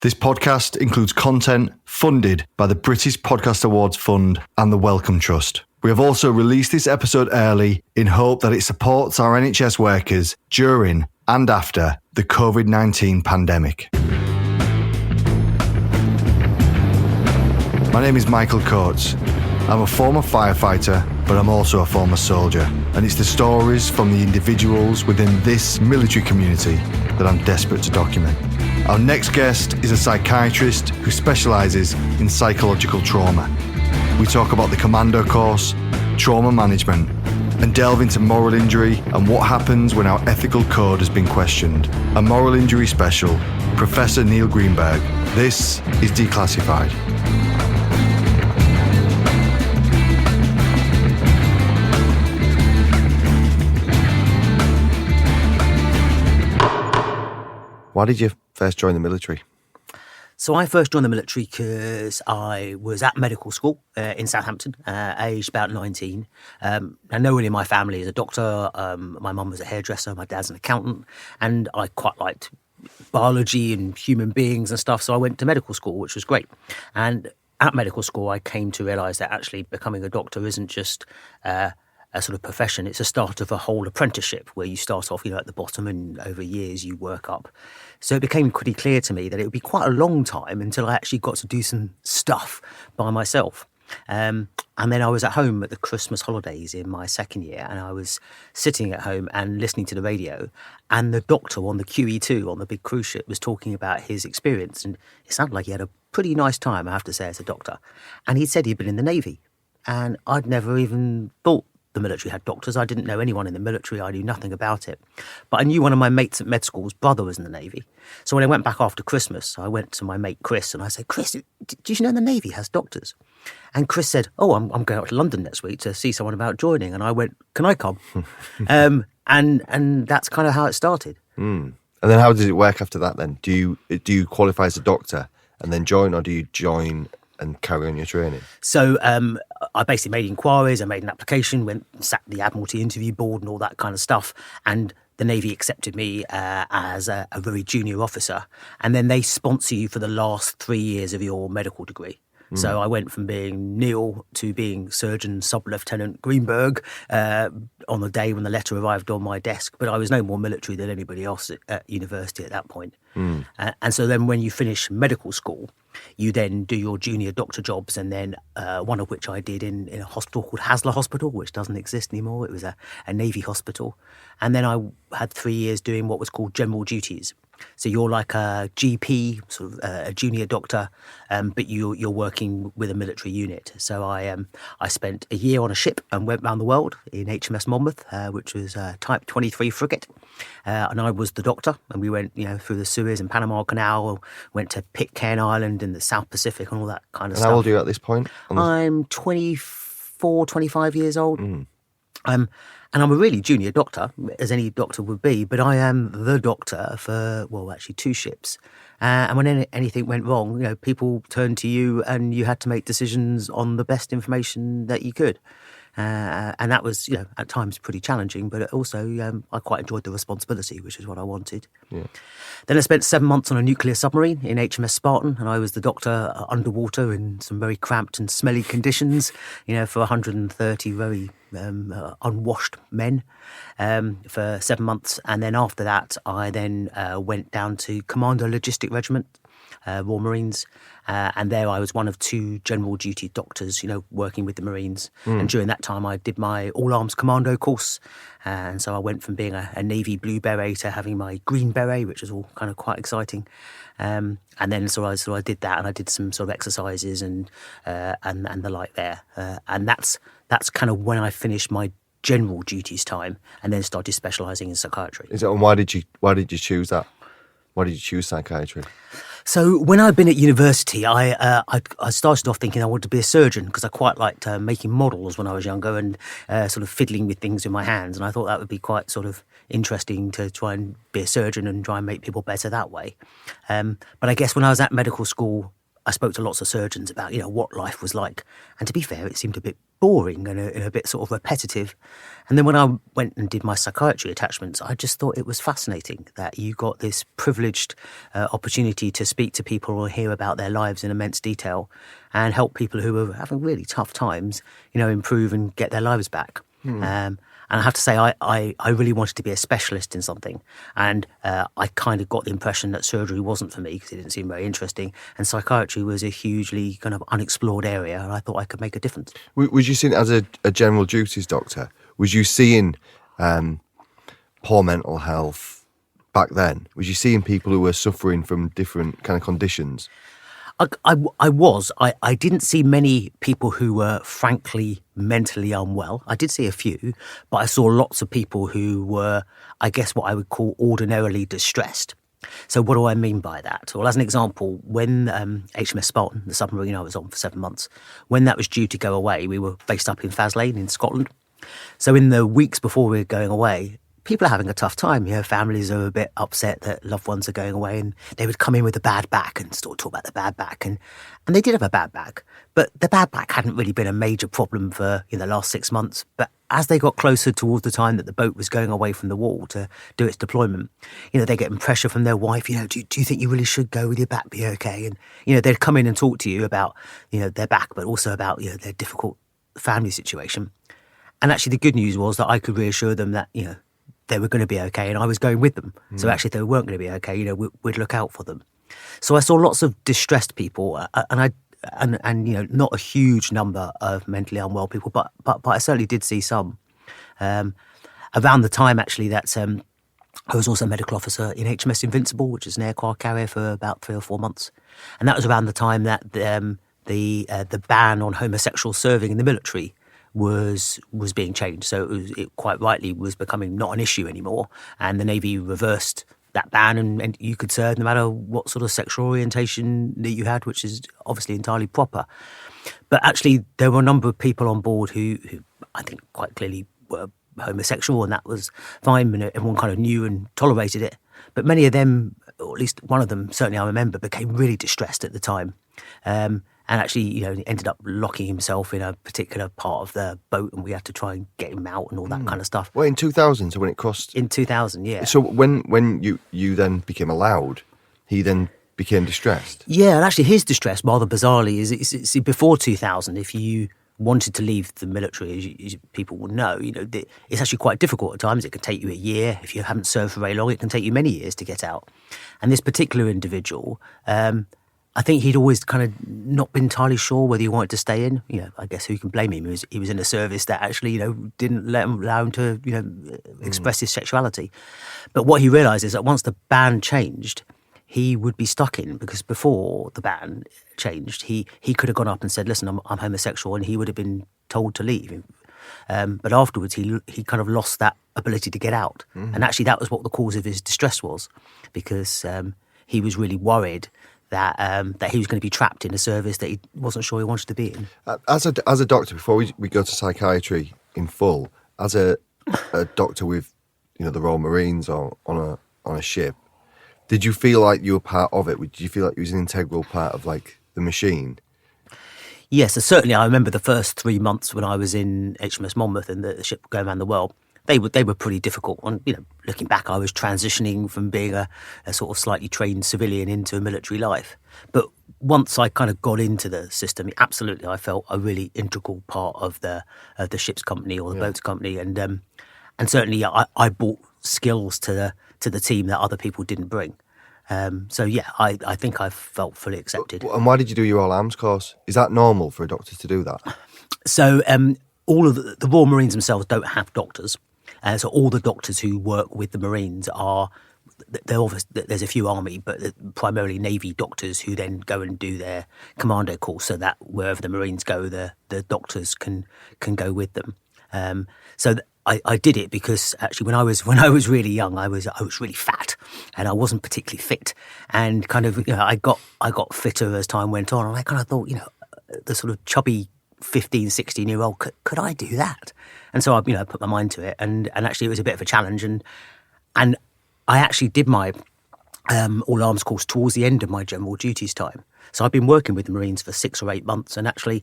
This podcast includes content funded by the British Podcast Awards Fund and the Wellcome Trust. We have also released this episode early in hope that it supports our NHS workers during and after the COVID-19 pandemic. My name is Michael Coates. I'm a former firefighter, but I'm also a former soldier. And it's the stories from the individuals within this military community that I'm desperate to document. Our next guest is a psychiatrist who specialises in psychological trauma. We talk about the commando course, trauma management, and delve into moral injury and what happens when our ethical code has been questioned. A moral injury special, Professor Neil Greenberg. This is Declassified. Why did you first join the military? So I first joined the military because I was at medical school in Southampton, aged about 19. Now, no one in my family is a doctor. My mum was a hairdresser, my dad's an accountant, and I quite liked biology and human beings and stuff, so I went to medical school, which was great. And at medical school, I came to realise that actually becoming a doctor isn't just a sort of profession. It's a start of a whole apprenticeship where you start off, at the bottom, and over years you work up. So it became pretty clear to me that it would be quite a long time until I actually got to do some stuff by myself. And then I was at home at the Christmas holidays in my second year, and I was sitting at home and listening to the radio, and the doctor on the QE2 on the big cruise ship was talking about his experience, and it sounded like he had a pretty nice time, I have to say, as a doctor. And he'd said he'd been in the Navy, and I'd never even thought the military had doctors. I didn't know anyone in the military. I knew nothing about it. But I knew one of my mates at med school's brother was in the Navy. So when I went back after Christmas, I went to my mate Chris and I said, Chris, did you know the Navy has doctors? And Chris said, I'm going out to London next week to see someone about joining. And I went, can I come? And that's kind of how it started. And then how did it work after that then? Do you qualify as a doctor and then join, or do you join and carry on your training? So I basically made inquiries, I made an application, sat at the Admiralty interview board and all that kind of stuff, and the Navy accepted me as a very junior officer, and then they sponsor you for the last 3 years of your medical degree. So I went from being Neil to being Surgeon Sub-Lieutenant Greenberg on the day when the letter arrived on my desk. But I was no more military than anybody else at university at that point. And so then when you finish medical school, you then do your junior doctor jobs, and then one of which I did in a hospital called Haslar Hospital, which doesn't exist anymore. It was a Navy hospital. And then I had 3 years doing what was called general duties. So you're like a GP, sort of a junior doctor, but you're working with a military unit. So I spent a year on a ship and went around the world in HMS Monmouth, which was a Type 23 frigate. And I was the doctor, and we went through the Suez and Panama Canal, went to Pitcairn Island in the South Pacific and all that kind of stuff. How old are you at this point? I'm 24, 25 years old. And I'm a really junior doctor, as any doctor would be, but I am the doctor for, actually 2 ships. And when anything went wrong, people turned to you and you had to make decisions on the best information that you could. And that was, at times pretty challenging, but also I quite enjoyed the responsibility, which is what I wanted. Yeah. Then I spent 7 months on a nuclear submarine in HMS Spartan, and I was the doctor underwater in some very cramped and smelly conditions, for 130 very unwashed men for 7 months. And then after that, I then went down to Commando Logistic Regiment, Royal Marines, and there I was one of 2 general duty doctors, working with the Marines. And during that time I did my all-arms commando course, and so I went from being a Navy blue beret to having my green beret, which was all kind of quite exciting. And then so I did that, and I did some sort of exercises and the like there, and that's kind of when I finished my general duties time and then started specialising in psychiatry. And why did you choose that? Why did you choose psychiatry? So when I'd been at university, I started off thinking I wanted to be a surgeon because I quite liked making models when I was younger and sort of fiddling with things with my hands. And I thought that would be quite sort of interesting to try and be a surgeon and try and make people better that way. But I guess when I was at medical school, I spoke to lots of surgeons about, what life was like. And to be fair, it seemed a bit boring and a bit sort of repetitive. And then when I went and did my psychiatry attachments, I just thought it was fascinating that you got this privileged opportunity to speak to people or hear about their lives in immense detail and help people who are having really tough times, improve and get their lives back. And I have to say, I really wanted to be a specialist in something. And I kind of got the impression that surgery wasn't for me because it didn't seem very interesting. And psychiatry was a hugely kind of unexplored area. And I thought I could make a difference. Was you seeing as a general duties doctor? Was you seeing poor mental health back then? Was you seeing people who were suffering from different kind of conditions? I didn't see many people who were frankly mentally unwell. I did see a few, but I saw lots of people who were, I guess, what I would call ordinarily distressed. So what do I mean by that? Well, as an example, when HMS Spartan, the submarine I was on for 7 months, when that was due to go away, we were based up in Faslane in Scotland. So in the weeks before we were going away, people are having a tough time. Families are a bit upset that loved ones are going away, and they would come in with a bad back and sort of talk about the bad back. And they did have a bad back, but the bad back hadn't really been a major problem for the last 6 months. But as they got closer towards the time that the boat was going away from the wall to do its deployment, they're getting pressure from their wife. Do you think you really should go? Will your back be okay? And they'd come in and talk to you about their back, but also about their difficult family situation. And actually, the good news was that I could reassure them that they were going to be okay, and I was going with them. So actually, if they weren't going to be okay, we'd look out for them. So I saw lots of distressed people, and not a huge number of mentally unwell people, but I certainly did see some. Around the time, actually, that I was also a medical officer in HMS Invincible, which is an aircraft carrier, for about 3 or 4 months, and that was around the time that the ban on homosexual serving in the military was being changed. So it quite rightly was becoming not an issue anymore, and the Navy reversed that ban, and you could serve no matter what sort of sexual orientation that you had, which is obviously entirely proper. But actually, there were a number of people on board who I think quite clearly were homosexual, and that was fine, and everyone kind of knew and tolerated it. But many of them, or at least one of them, certainly I remember, became really distressed at the time. And actually, ended up locking himself in a particular part of the boat, and we had to try and get him out and all that kind of stuff. Well, in 2000, so when it crossed... In 2000, yeah. So when you then became allowed, he then became distressed? Yeah, and actually his distress, rather bizarrely, is before 2000, if you wanted to leave the military, as people will know, it's actually quite difficult at times. It can take you a year. If you haven't served for very long, it can take you many years to get out. And this particular individual... I think he'd always kind of not been entirely sure whether he wanted to stay in. I guess who can blame him? He was in a service that actually, didn't allow him to, express his sexuality. But what he realised is that once the ban changed, he would be stuck in, because before the ban changed, he could have gone up and said, "Listen, I'm homosexual," and he would have been told to leave. But afterwards, he kind of lost that ability to get out. And actually, that was what the cause of his distress was, because he was really worried that he was going to be trapped in a service that he wasn't sure he wanted to be in. As a doctor, before we go to psychiatry in full, as a doctor with the Royal Marines or on a ship, did you feel like you were part of it? Did you feel like you was an integral part of like the machine? Yes, so certainly I remember the first 3 months when I was in HMS Monmouth and the ship going around the world. They were pretty difficult. And, looking back, I was transitioning from being a sort of slightly trained civilian into a military life. But once I kind of got into the system, absolutely, I felt a really integral part of the ship's company or the boat's company. And certainly I brought skills to the team that other people didn't bring. So, yeah, I think I felt fully accepted. And why did you do your all-arms course? Is that normal for a doctor to do that? So all of the Royal Marines themselves don't have doctors. So all the doctors who work with the Marines there's a few Army, but primarily Navy doctors who then go and do their commando course, so that wherever the Marines go, the doctors can go with them. So I did it because actually when I was really young, I was really fat and I wasn't particularly fit, and kind of I got fitter as time went on, and I kind of thought the sort of chubby 15, 16-year-old, could I do that? And so I put my mind to it, and actually it was a bit of a challenge, and I actually did my all arms course towards the end of my general duties time. So I've been working with the Marines for 6 or 8 months, and actually,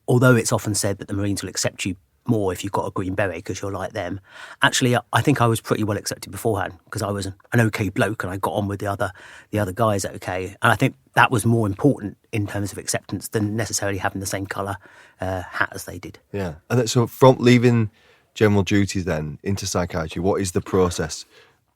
although it's often said that the Marines will accept you more if you've got a green beret because you're like them, actually I think I was pretty well accepted beforehand because I was an okay bloke and I got on with the other guys okay. And I think that was more important in terms of acceptance than necessarily having the same colour hat as they did. Yeah. And so from leaving general duties then into psychiatry, what is the process?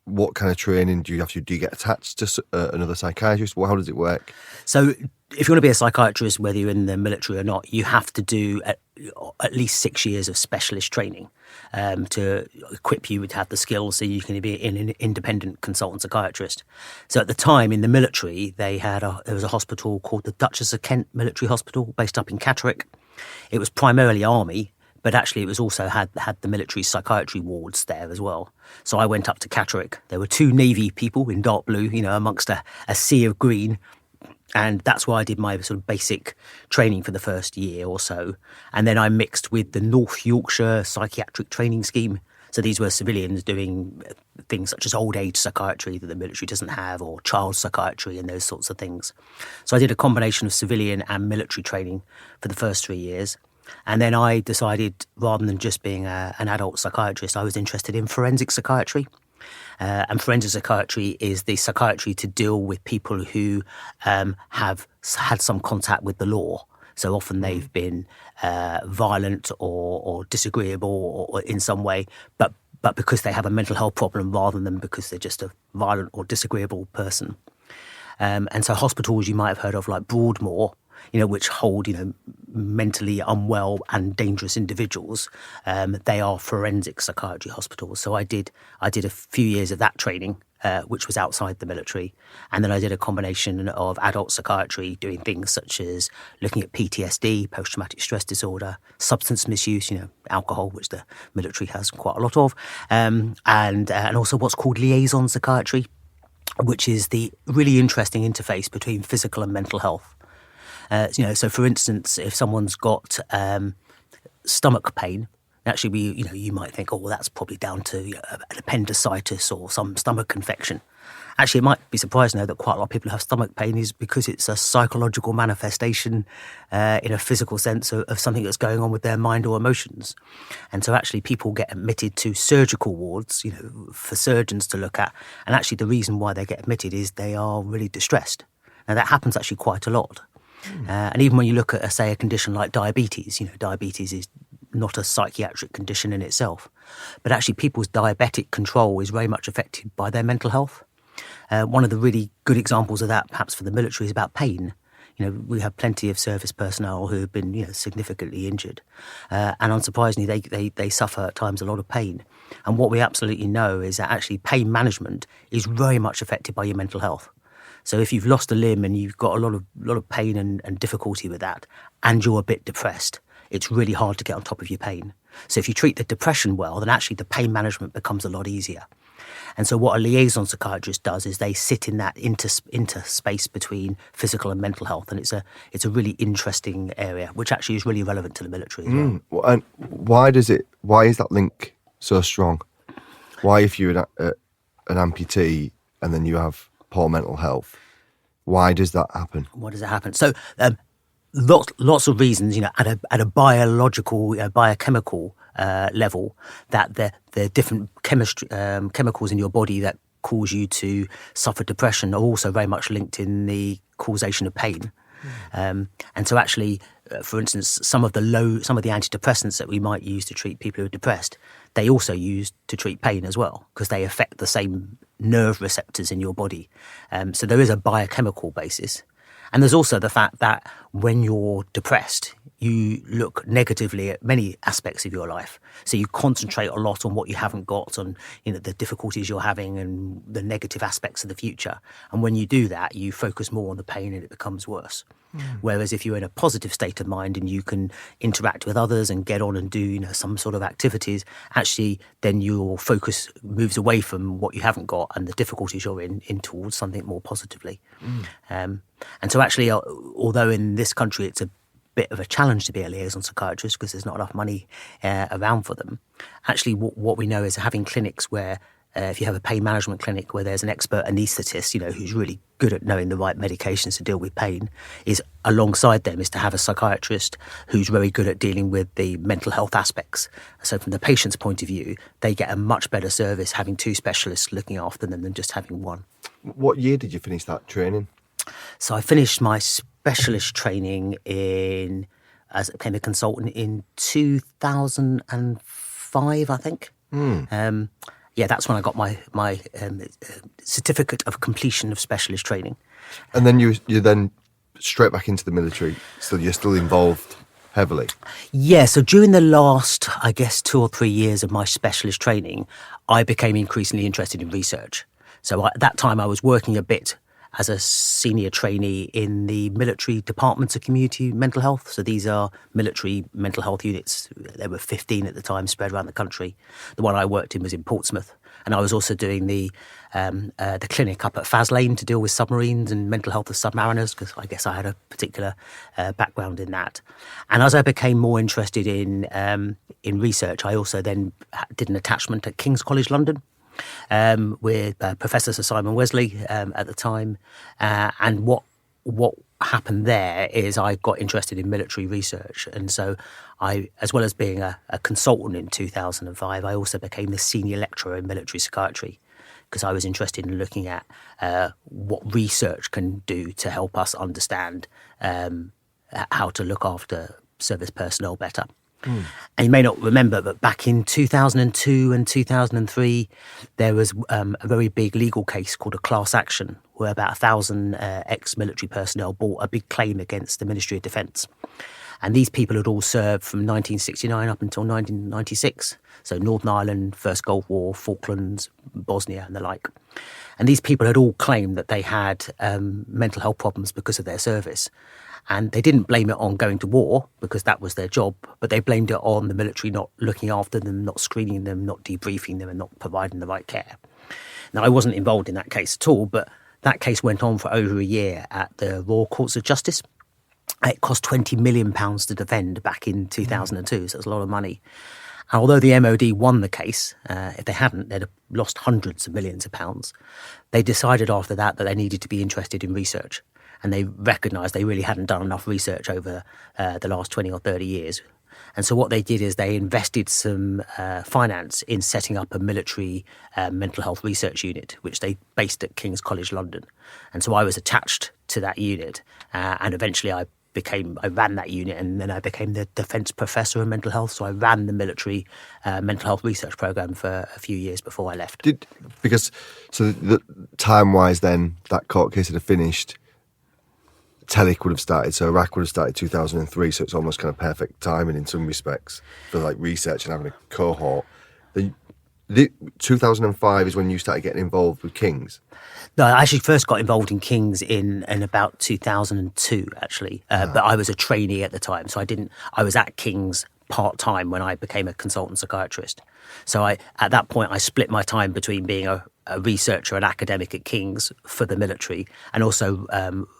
What kind of training do you have to do? You get attached to another psychiatrist? How does it work? So if you want to be a psychiatrist, whether you're in the military or not, you have to do at least 6 years of specialist training to equip you to have the skills so you can be an independent consultant psychiatrist. So at the time in the military, there was a hospital called the Duchess of Kent Military Hospital based up in Catterick. It was primarily army, but actually it was also had the military psychiatry wards there as well. So I went up to Catterick. There were 2 Navy people in dark blue, amongst a sea of green. And that's why I did my sort of basic training for the first year or so. And then I mixed with the North Yorkshire Psychiatric Training Scheme. So these were civilians doing things such as old age psychiatry that the military doesn't have, or child psychiatry and those sorts of things. So I did a combination of civilian and military training for the first 3 years. And then I decided, rather than just being an adult psychiatrist, I was interested in forensic psychiatry. And forensic psychiatry is the psychiatry to deal with people who have had some contact with the law. So often they've been violent or disagreeable or in some way, but because they have a mental health problem rather than because they're just a violent or disagreeable person. And so hospitals you might have heard of, like Broadmoor, which hold, mentally unwell and dangerous individuals. They are forensic psychiatry hospitals. So I did a few years of that training, which was outside the military. And then I did a combination of adult psychiatry, doing things such as looking at PTSD, post-traumatic stress disorder, substance misuse, alcohol, which the military has quite a lot of, and also what's called liaison psychiatry, which is the really interesting interface between physical and mental health. So for instance, if someone's got stomach pain, actually you might think, oh, well, that's probably down to an appendicitis or some stomach infection. Actually, it might be surprising though that quite a lot of people who have stomach pain is because it's a psychological manifestation in a physical sense of something that's going on with their mind or emotions. And so actually people get admitted to surgical wards, for surgeons to look at. And actually the reason why they get admitted is they are really distressed. Now that happens actually quite a lot. And even when you look at, say, a condition like diabetes, diabetes is not a psychiatric condition in itself. But actually people's diabetic control is very much affected by their mental health. One of the really good examples of that, perhaps for the military, is about pain. We have plenty of service personnel who have been, significantly injured. And unsurprisingly, they suffer at times a lot of pain. And what we absolutely know is that actually pain management is very much affected by your mental health. So if you've lost a limb and you've got a lot of pain and difficulty with that, and you're a bit depressed, it's really hard to get on top of your pain. So if you treat the depression well, then actually the pain management becomes a lot easier. And so what a liaison psychiatrist does is they sit in that interspace between physical and mental health, and it's a really interesting area, which actually is really relevant to the military as well. And why is that link so strong? Why, if you're an amputee and then you have poor mental health, why does that happen? Why does it happen? So lots of reasons, at a biological, biochemical level, that there are different chemicals in your body that cause you to suffer depression are also very much linked in the causation of pain. And so actually, for instance, some of the antidepressants that we might use to treat people who are depressed, they also use to treat pain as well, because they affect the same nerve receptors in your body. So there is a biochemical basis. And there's also the fact that when you're depressed, you look negatively at many aspects of your life. So you concentrate a lot on what you haven't got, on the difficulties you're having and the negative aspects of the future. And when you do that, you focus more on the pain and it becomes worse. Whereas if you're in a positive state of mind and you can interact with others and get on and do some sort of activities, actually then your focus moves away from what you haven't got and the difficulties you're in towards something more positively. And so actually, although in this country it's a bit of a challenge to be a liaison psychiatrist because there's not enough money around for them, actually what we know is having clinics where if you have a pain management clinic where there's an expert anaesthetist, who's really good at knowing the right medications to deal with pain, is alongside them is to have a psychiatrist who's very good at dealing with the mental health aspects. So from the patient's point of view, they get a much better service having two specialists looking after them than just having one. What year did you finish that training? So I finished my specialist training as I became a consultant in 2005, I think. That's when I got my certificate of completion of specialist training. And then you then straight back into the military, so you're still involved heavily? Yeah, so during the last, I guess, 2 or 3 years of my specialist training, I became increasingly interested in research. So at that time I was working a bit as a senior trainee in the military departments of community mental health. So these are military mental health units. There were 15 at the time spread around the country. The one I worked in was in Portsmouth. And I was also doing the clinic up at Faslane to deal with submarines and mental health of submariners, because I guess I had a particular background in that. And as I became more interested in research, I also then did an attachment at King's College London, with Professor Sir Simon Wesley at the time. And what happened there is I got interested in military research. And so I, as well as being a consultant in 2005, I also became the senior lecturer in military psychiatry, because I was interested in looking at what research can do to help us understand how to look after service personnel better. And you may not remember, but back in 2002 and 2003, there was a very big legal case called a class action, where about 1,000 ex-military personnel brought a big claim against the Ministry of Defence. And these people had all served from 1969 up until 1996. So Northern Ireland, First Gulf War, Falklands, Bosnia and the like. And these people had all claimed that they had mental health problems because of their service. And they didn't blame it on going to war, because that was their job, but they blamed it on the military not looking after them, not screening them, not debriefing them, and not providing the right care. Now, I wasn't involved in that case at all, but that case went on for over a year at the Royal Courts of Justice. It cost £20 million to defend back in 2002, so it was a lot of money. And although the MOD won the case, if they hadn't, they'd have lost hundreds of millions of pounds. They decided after that they needed to be interested in research. And they recognised they really hadn't done enough research over the last 20 or 30 years. And so what they did is they invested some finance in setting up a military mental health research unit, which they based at King's College London. And so I was attached to that unit, and eventually I ran that unit, and then I became the defence professor in mental health. So I ran the military mental health research programme for a few years before I left. Time-wise then, that court case had finished, TELIC would have started, so Iraq would have started 2003, so it's almost kind of perfect timing in some respects for like research and having a cohort. The 2005 is when you started getting involved with King's? No, I actually first got involved in King's in about 2002, actually, but I was a trainee at the time, so I was at King's part-time when I became a consultant psychiatrist. So at that point, I split my time between being a researcher and academic at King's for the military, and also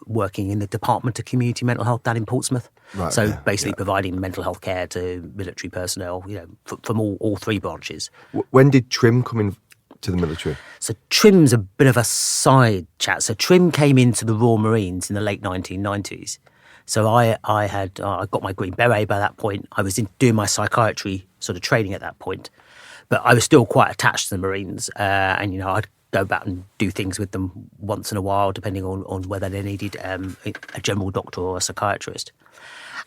working in the Department of Community Mental Health down in Portsmouth. Right, basically providing mental health care to military personnel, from all three branches. When did Trim come in to the military? So Trim's a bit of a side chat. So Trim came into the Royal Marines in the late 1990s. So I got my Green Beret by that point. I was doing my psychiatry sort of training at that point. But I was still quite attached to the Marines, and I'd go back and do things with them once in a while, depending on whether they needed a general doctor or a psychiatrist.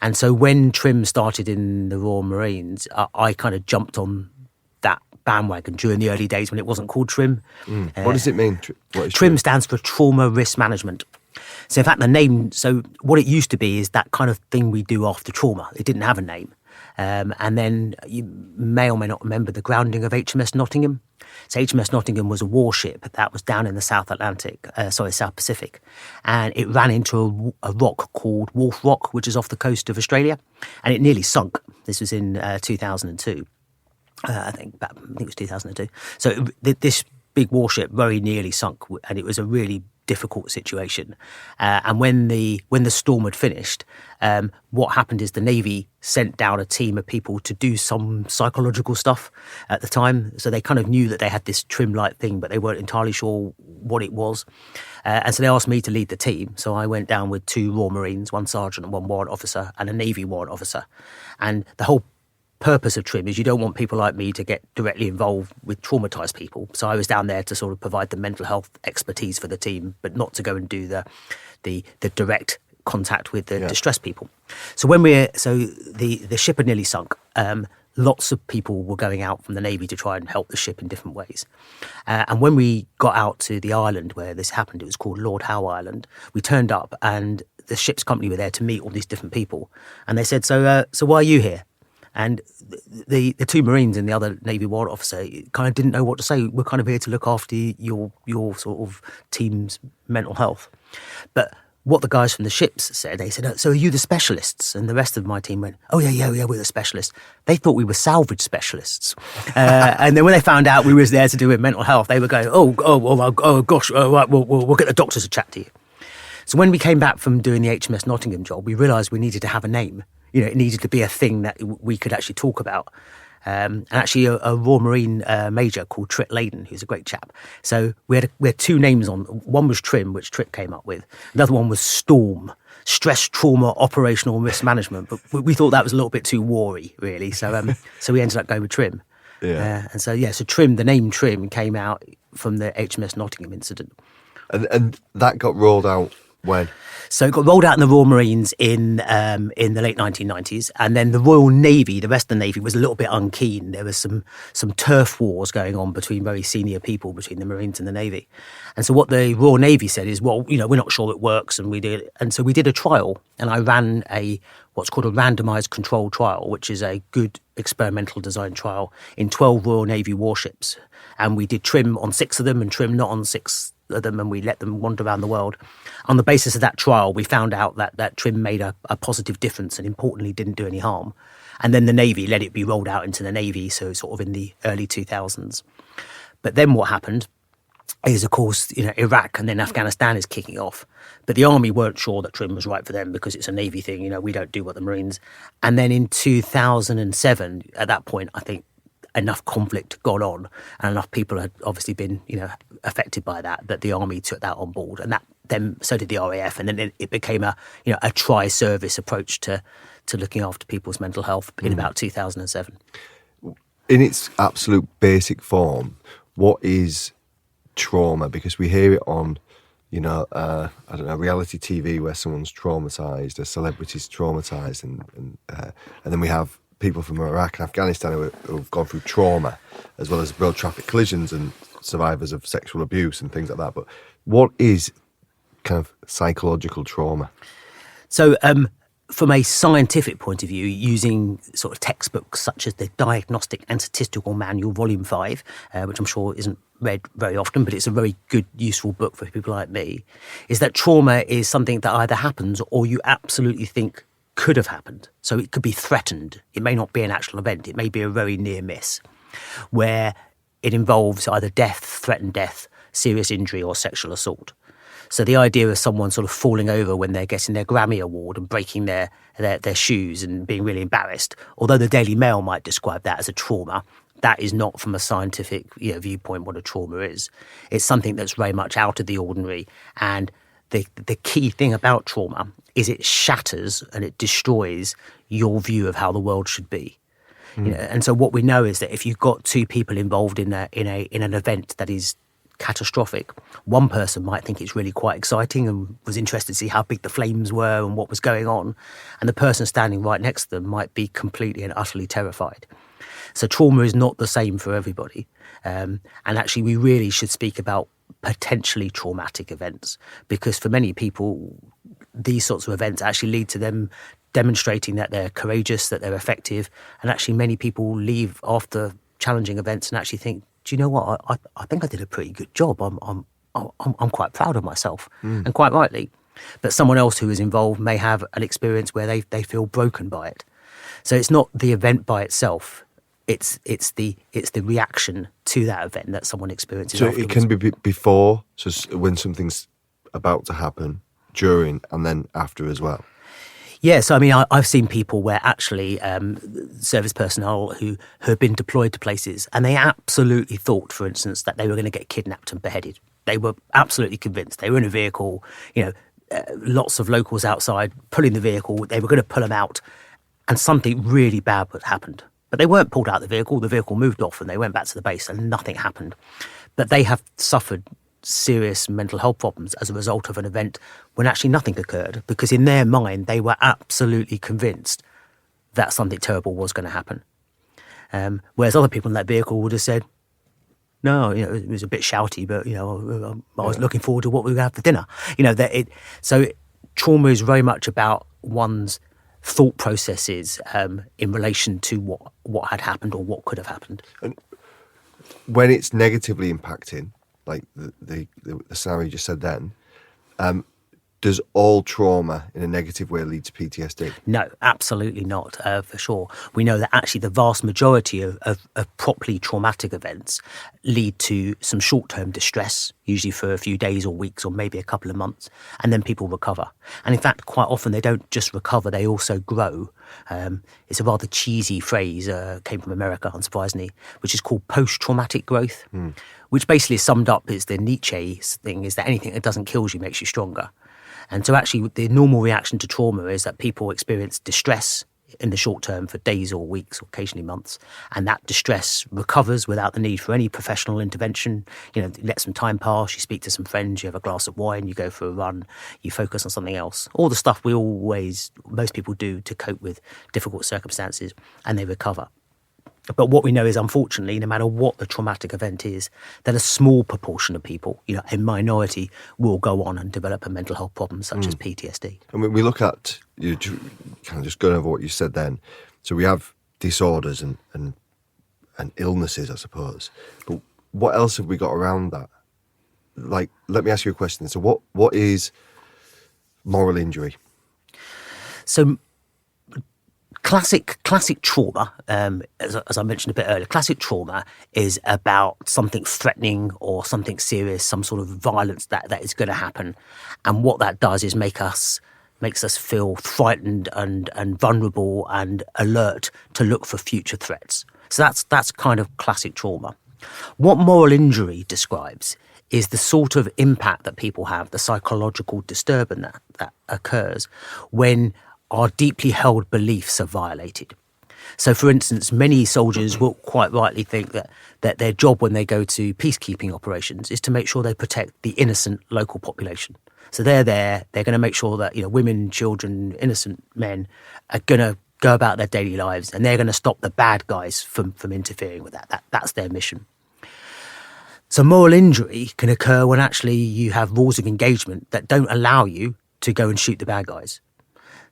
And so when Trim started in the Royal Marines, I kind of jumped on that bandwagon during the early days when it wasn't called Trim. What does it mean? What is Trim stands for Trauma Risk Management. So in fact, the name, so what it used to be is that kind of thing we do after trauma. It didn't have a name. And then you may or may not remember the grounding of HMS Nottingham. So HMS Nottingham was a warship that was down in the South Pacific. And it ran into a rock called Wolf Rock, which is off the coast of Australia. And it nearly sunk. This was in 2002. I think it was 2002. So this big warship very nearly sunk. And it was a really difficult situation. And when the storm had finished, what happened is the Navy sent down a team of people to do some psychological stuff at the time. So they kind of knew that they had this trim-light thing, but they weren't entirely sure what it was. And so they asked me to lead the team. So I went down with 2 Royal Marines, 1 sergeant and 1 warrant officer, and a Navy warrant officer. And the whole purpose of trim is you don't want people like me to get directly involved with traumatized people. So I was down there to sort of provide the mental health expertise for the team, but not to go and do the direct contact with the distressed people. So the ship had nearly sunk. Lots of people were going out from the Navy to try and help the ship in different ways. And when we got out to the island where this happened, it was called Lord Howe Island. We turned up and the ship's company were there to meet all these different people. And they said, so why are you here? And the 2 Marines and the other Navy warrant officer kind of didn't know what to say. We're kind of here to look after your sort of team's mental health. But what the guys from the ships said, they said, so are you the specialists? And the rest of my team went, oh, yeah, we're the specialists. They thought we were salvage specialists. And then when they found out we was there to do with mental health, they were going, oh gosh, right, we'll get the doctors to chat to you. So when we came back from doing the HMS Nottingham job, we realised we needed to have a name. It needed to be a thing that we could actually talk about. And actually a Royal Marine major called Trick Layden, who's a great chap. So we had 2 names on. One was Trim, which Trick came up with. Another one was Storm, Stress, Trauma, Operational Risk Management. But we thought that was a little bit too war-y, really. So so we ended up going with Trim. Yeah. So Trim, the name Trim came out from the HMS Nottingham incident. And that got rolled out when? So it got rolled out in the Royal Marines in the late 1990s, and then the Royal Navy, the rest of the Navy, was a little bit unkeen. There was some turf wars going on between very senior people between the Marines and the Navy, and so what the Royal Navy said is, well, we're not sure it works, and so we did a trial, and I ran what's called a randomised controlled trial, which is a good experimental design trial in 12 Royal Navy warships, and we did Trim on 6 of them and Trim not on 6 of them, and we let them wander around the world. On the basis of that trial, we found out that Trim made a positive difference and importantly didn't do any harm. And then the Navy let it be rolled out into the Navy, so sort of in the early 2000s. But then what happened is, of course, Iraq and then Afghanistan is kicking off. But the Army weren't sure that Trim was right for them because it's a Navy thing. We don't do what the Marines. And then in 2007, at that point, I think enough conflict got on and enough people had obviously been, affected by that the Army took that on board. And that then so did the RAF. And then it became a tri-service approach to looking after people's mental health in about 2007. In its absolute basic form, what is trauma? Because we hear it on, reality TV where someone's traumatised, a celebrity's traumatised, and then we have people from Iraq and Afghanistan who've gone through trauma, as well as road traffic collisions and survivors of sexual abuse and things like that. But what is kind of psychological trauma? So from a scientific point of view, using sort of textbooks such as the Diagnostic and Statistical Manual, Volume 5, which I'm sure isn't read very often, but it's a very good, useful book for people like me, is that trauma is something that either happens or you absolutely think could have happened. So it could be threatened. It may not be an actual event. It may be a very near miss, where it involves either death, threatened death, serious injury, or sexual assault. So the idea of someone sort of falling over when they're getting their Grammy Award and breaking their shoes and being really embarrassed, although the Daily Mail might describe that as a trauma, that is not from a scientific viewpoint what a trauma is. It's something that's very much out of the ordinary. And the key thing about trauma is it shatters and it destroys your view of how the world should be. And so what we know is that if you've got 2 people involved in an event that is catastrophic, one person might think it's really quite exciting and was interested to see how big the flames were and what was going on, and the person standing right next to them might be completely and utterly terrified. So trauma is not the same for everybody, and actually we really should speak about potentially traumatic events, because for many people these sorts of events actually lead to them demonstrating that they're courageous, that they're effective, and actually many people leave after challenging events and actually think, do you know what, I think I did a pretty good job. I'm quite proud of myself, and quite rightly. But someone else who is involved may have an experience where they feel broken by it. So it's not the event by itself. It's the reaction to that event that someone experiences. So afterwards. it can be before, so when something's about to happen, during, and then after as well? Yeah, so I mean, I've seen people where actually service personnel who have been deployed to places and they absolutely thought, for instance, that they were going to get kidnapped and beheaded. They were absolutely convinced. They were in a vehicle, lots of locals outside pulling the vehicle. They were going to pull them out and something really bad had happened. But they weren't pulled out of the vehicle moved off and they went back to the base and nothing happened. But they have suffered serious mental health problems as a result of an event when actually nothing occurred, because in their mind they were absolutely convinced that something terrible was going to happen. Whereas other people in that vehicle would have said, no, it was a bit shouty, but I was looking forward to what we were going to have for dinner. So trauma is very much about one's thought processes in relation to what had happened or what could have happened. And when it's negatively impacting, like the scenario you just said then, does all trauma in a negative way lead to PTSD? No, absolutely not, for sure. We know that actually the vast majority of properly traumatic events lead to some short-term distress, usually for a few days or weeks or maybe a couple of months, and then people recover. And in fact, quite often they don't just recover, they also grow. It's a rather cheesy phrase, came from America, unsurprisingly, which is called post-traumatic growth, which basically is summed up as the Nietzsche thing, is that anything that doesn't kill you makes you stronger. And so actually the normal reaction to trauma is that people experience distress in the short term for days or weeks or occasionally months, and that distress recovers without the need for any professional intervention. You let some time pass, you speak to some friends, you have a glass of wine, you go for a run, you focus on something else. All the stuff most people do to cope with difficult circumstances, and they recover. But what we know is, unfortunately, no matter what the traumatic event is, that a small proportion of people, a minority, will go on and develop a mental health problem such as PTSD. And when we look at, kind of just going over what you said then, so we have disorders and illnesses, I suppose. But what else have we got around that? Like, let me ask you a question. So what is moral injury? So Classic trauma, as I mentioned a bit earlier, classic trauma is about something threatening or something serious, some sort of violence that is going to happen. And what that does is makes us feel frightened and vulnerable and alert to look for future threats. So that's kind of classic trauma. What moral injury describes is the sort of impact that people have, the psychological disturbance that occurs when our deeply held beliefs are violated. So, for instance, many soldiers will quite rightly think that their job when they go to peacekeeping operations is to make sure they protect the innocent local population. So they're going to make sure that women, children, innocent men are going to go about their daily lives, and they're going to stop the bad guys from interfering with that. That's their mission. So moral injury can occur when actually you have rules of engagement that don't allow you to go and shoot the bad guys.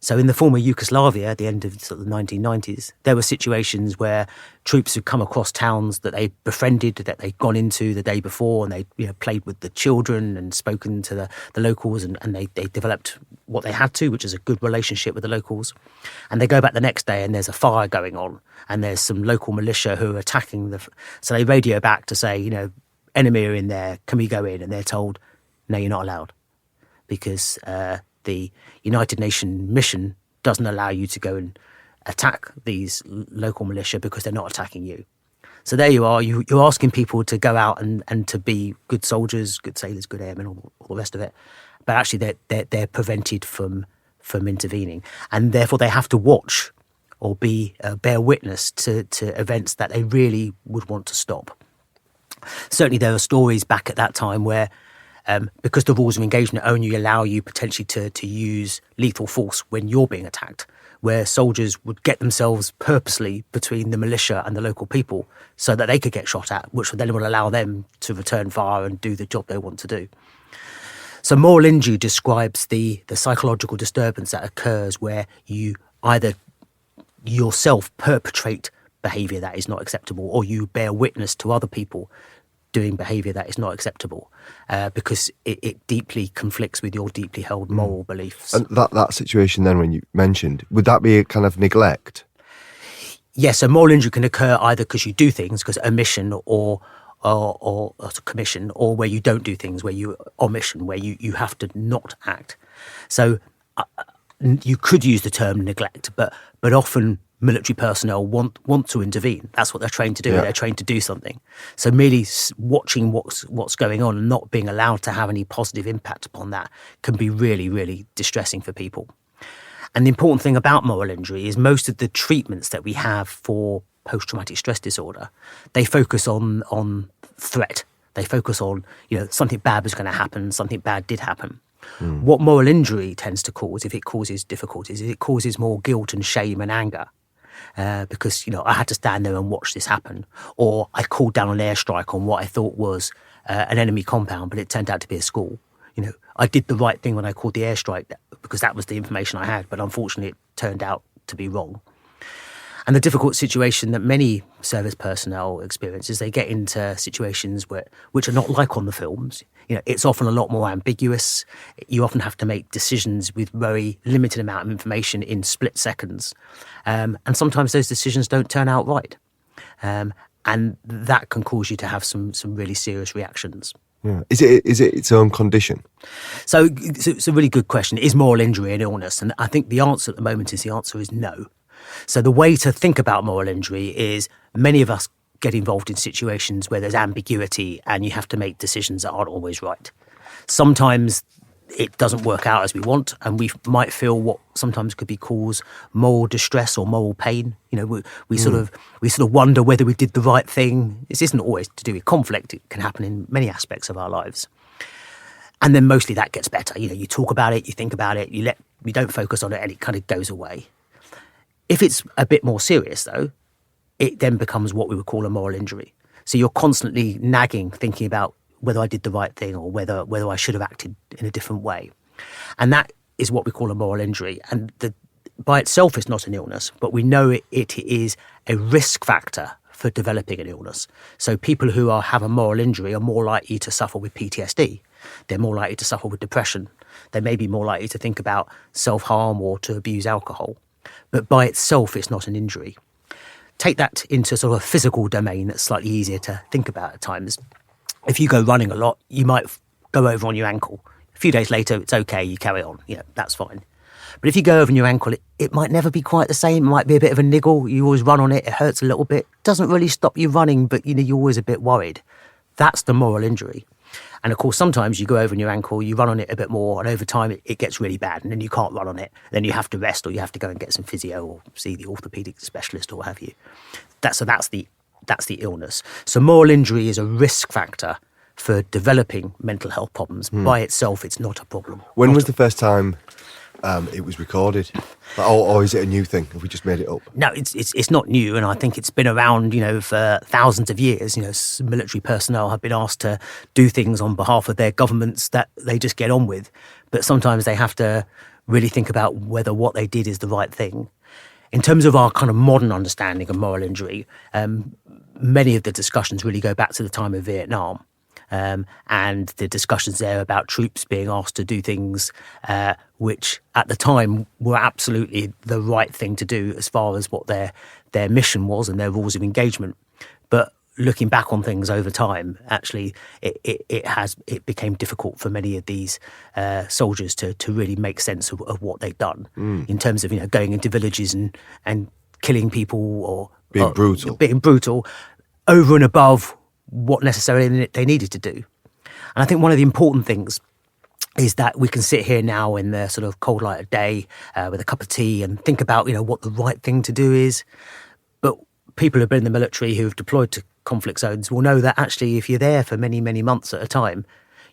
So in the former Yugoslavia, at the end of the 1990s, there were situations where troops had come across towns that they befriended, that they'd gone into the day before, and they played with the children and spoken to the locals, and they developed what they had to, which is a good relationship with the locals. And they go back the next day and there's a fire going on, and there's some local militia who are attacking so they radio back to say, enemy are in there, can we go in? And they're told, no, you're not allowed, because the United Nations mission doesn't allow you to go and attack these local militia because they're not attacking you. So there you are, you're asking people to go out and to be good soldiers, good sailors, good airmen, all the rest of it. But actually they're prevented from intervening. And therefore they have to watch or bear witness to events that they really would want to stop. Certainly there are stories back at that time where because the rules of engagement only allow you potentially to use lethal force when you're being attacked, where soldiers would get themselves purposely between the militia and the local people so that they could get shot at, which then would allow them to return fire and do the job they want to do. So moral injury describes the psychological disturbance that occurs where you either yourself perpetrate behaviour that is not acceptable, or you bear witness to other people doing behaviour that is not acceptable, because it deeply conflicts with your deeply held moral beliefs. And that situation then, when you mentioned, would that be a kind of neglect? Yes, so moral injury can occur either because you do things, because omission or or a commission, or where you don't do things, where you omission, where you have to not act. So you could use the term neglect, but often military personnel want to intervene. That's what they're trained to do. Yeah. They're trained to do something. So merely watching what's going on and not being allowed to have any positive impact upon that can be really, really distressing for people. And the important thing about moral injury is most of the treatments that we have for post-traumatic stress disorder, they focus on threat. They focus on, something bad was going to happen, something bad did happen. What moral injury tends to cause, if it causes difficulties, is it causes more guilt and shame and anger. Because, I had to stand there and watch this happen. Or I called down an airstrike on what I thought was an enemy compound, but it turned out to be a school. I did the right thing when I called the airstrike because that was the information I had, but unfortunately it turned out to be wrong. And the difficult situation that many service personnel experience is they get into situations which are not like on the films. It's often a lot more ambiguous. You often have to make decisions with very limited amount of information in split seconds. And sometimes those decisions don't turn out right. And that can cause you to have some really serious reactions. Yeah. Is it its own condition? So it's a really good question. Is moral injury an illness? And I think the answer at the moment is no. So the way to think about moral injury is many of us get involved in situations where there's ambiguity and you have to make decisions that aren't always right. Sometimes it doesn't work out as we want, and we might feel what sometimes could be cause moral distress or moral pain. We sort of wonder whether we did the right thing. This isn't always to do with conflict. It can happen in many aspects of our lives. And then mostly that gets better. You talk about it, you think about it, you don't focus on it, and it kind of goes away. If it's a bit more serious, though, it then becomes what we would call a moral injury. So you're constantly nagging, thinking about whether I did the right thing or whether I should have acted in a different way. And that is what we call a moral injury. And by itself, it's not an illness, but we know it is a risk factor for developing an illness. So people who have a moral injury are more likely to suffer with PTSD. They're more likely to suffer with depression. They may be more likely to think about self-harm or to abuse alcohol. But by itself, it's not an injury. Take that into sort of a physical domain that's slightly easier to think about at times. If you go running a lot, you might go over on your ankle. A few days later, it's okay, you carry on, that's fine. But if you go over on your ankle, it might never be quite the same. It might be a bit of a niggle. You always run on it. It hurts a little bit. Doesn't really stop you running, but you're always a bit worried. That's the moral injury. And of course, sometimes you go over on your ankle, you run on it a bit more, and over time it gets really bad, and then you can't run on it. Then you have to rest, or you have to go and get some physio, or see the orthopedic specialist, or what have you. That's the illness. So moral injury is a risk factor for developing mental health problems. By itself, it's not a problem. When was the first time it was recorded? Or is it a new thing? Have we just made it up? No, it's not new, and I think it's been around, for thousands of years. Military personnel have been asked to do things on behalf of their governments that they just get on with, but sometimes they have to really think about whether what they did is the right thing. In terms of our kind of modern understanding of moral injury, many of the discussions really go back to the time of Vietnam. And the discussions there about troops being asked to do things which at the time were absolutely the right thing to do as far as what their mission was and their rules of engagement. But looking back on things over time, actually, it became difficult for many of these soldiers to really make sense of what they'd done in terms of going into villages and killing people or being brutal over and above what necessarily they needed to do. And I think one of the important things is that we can sit here now in the sort of cold light of day with a cup of tea and think about, what the right thing to do is. But people who've been in the military who've deployed to conflict zones will know that actually if you're there for many, many months at a time,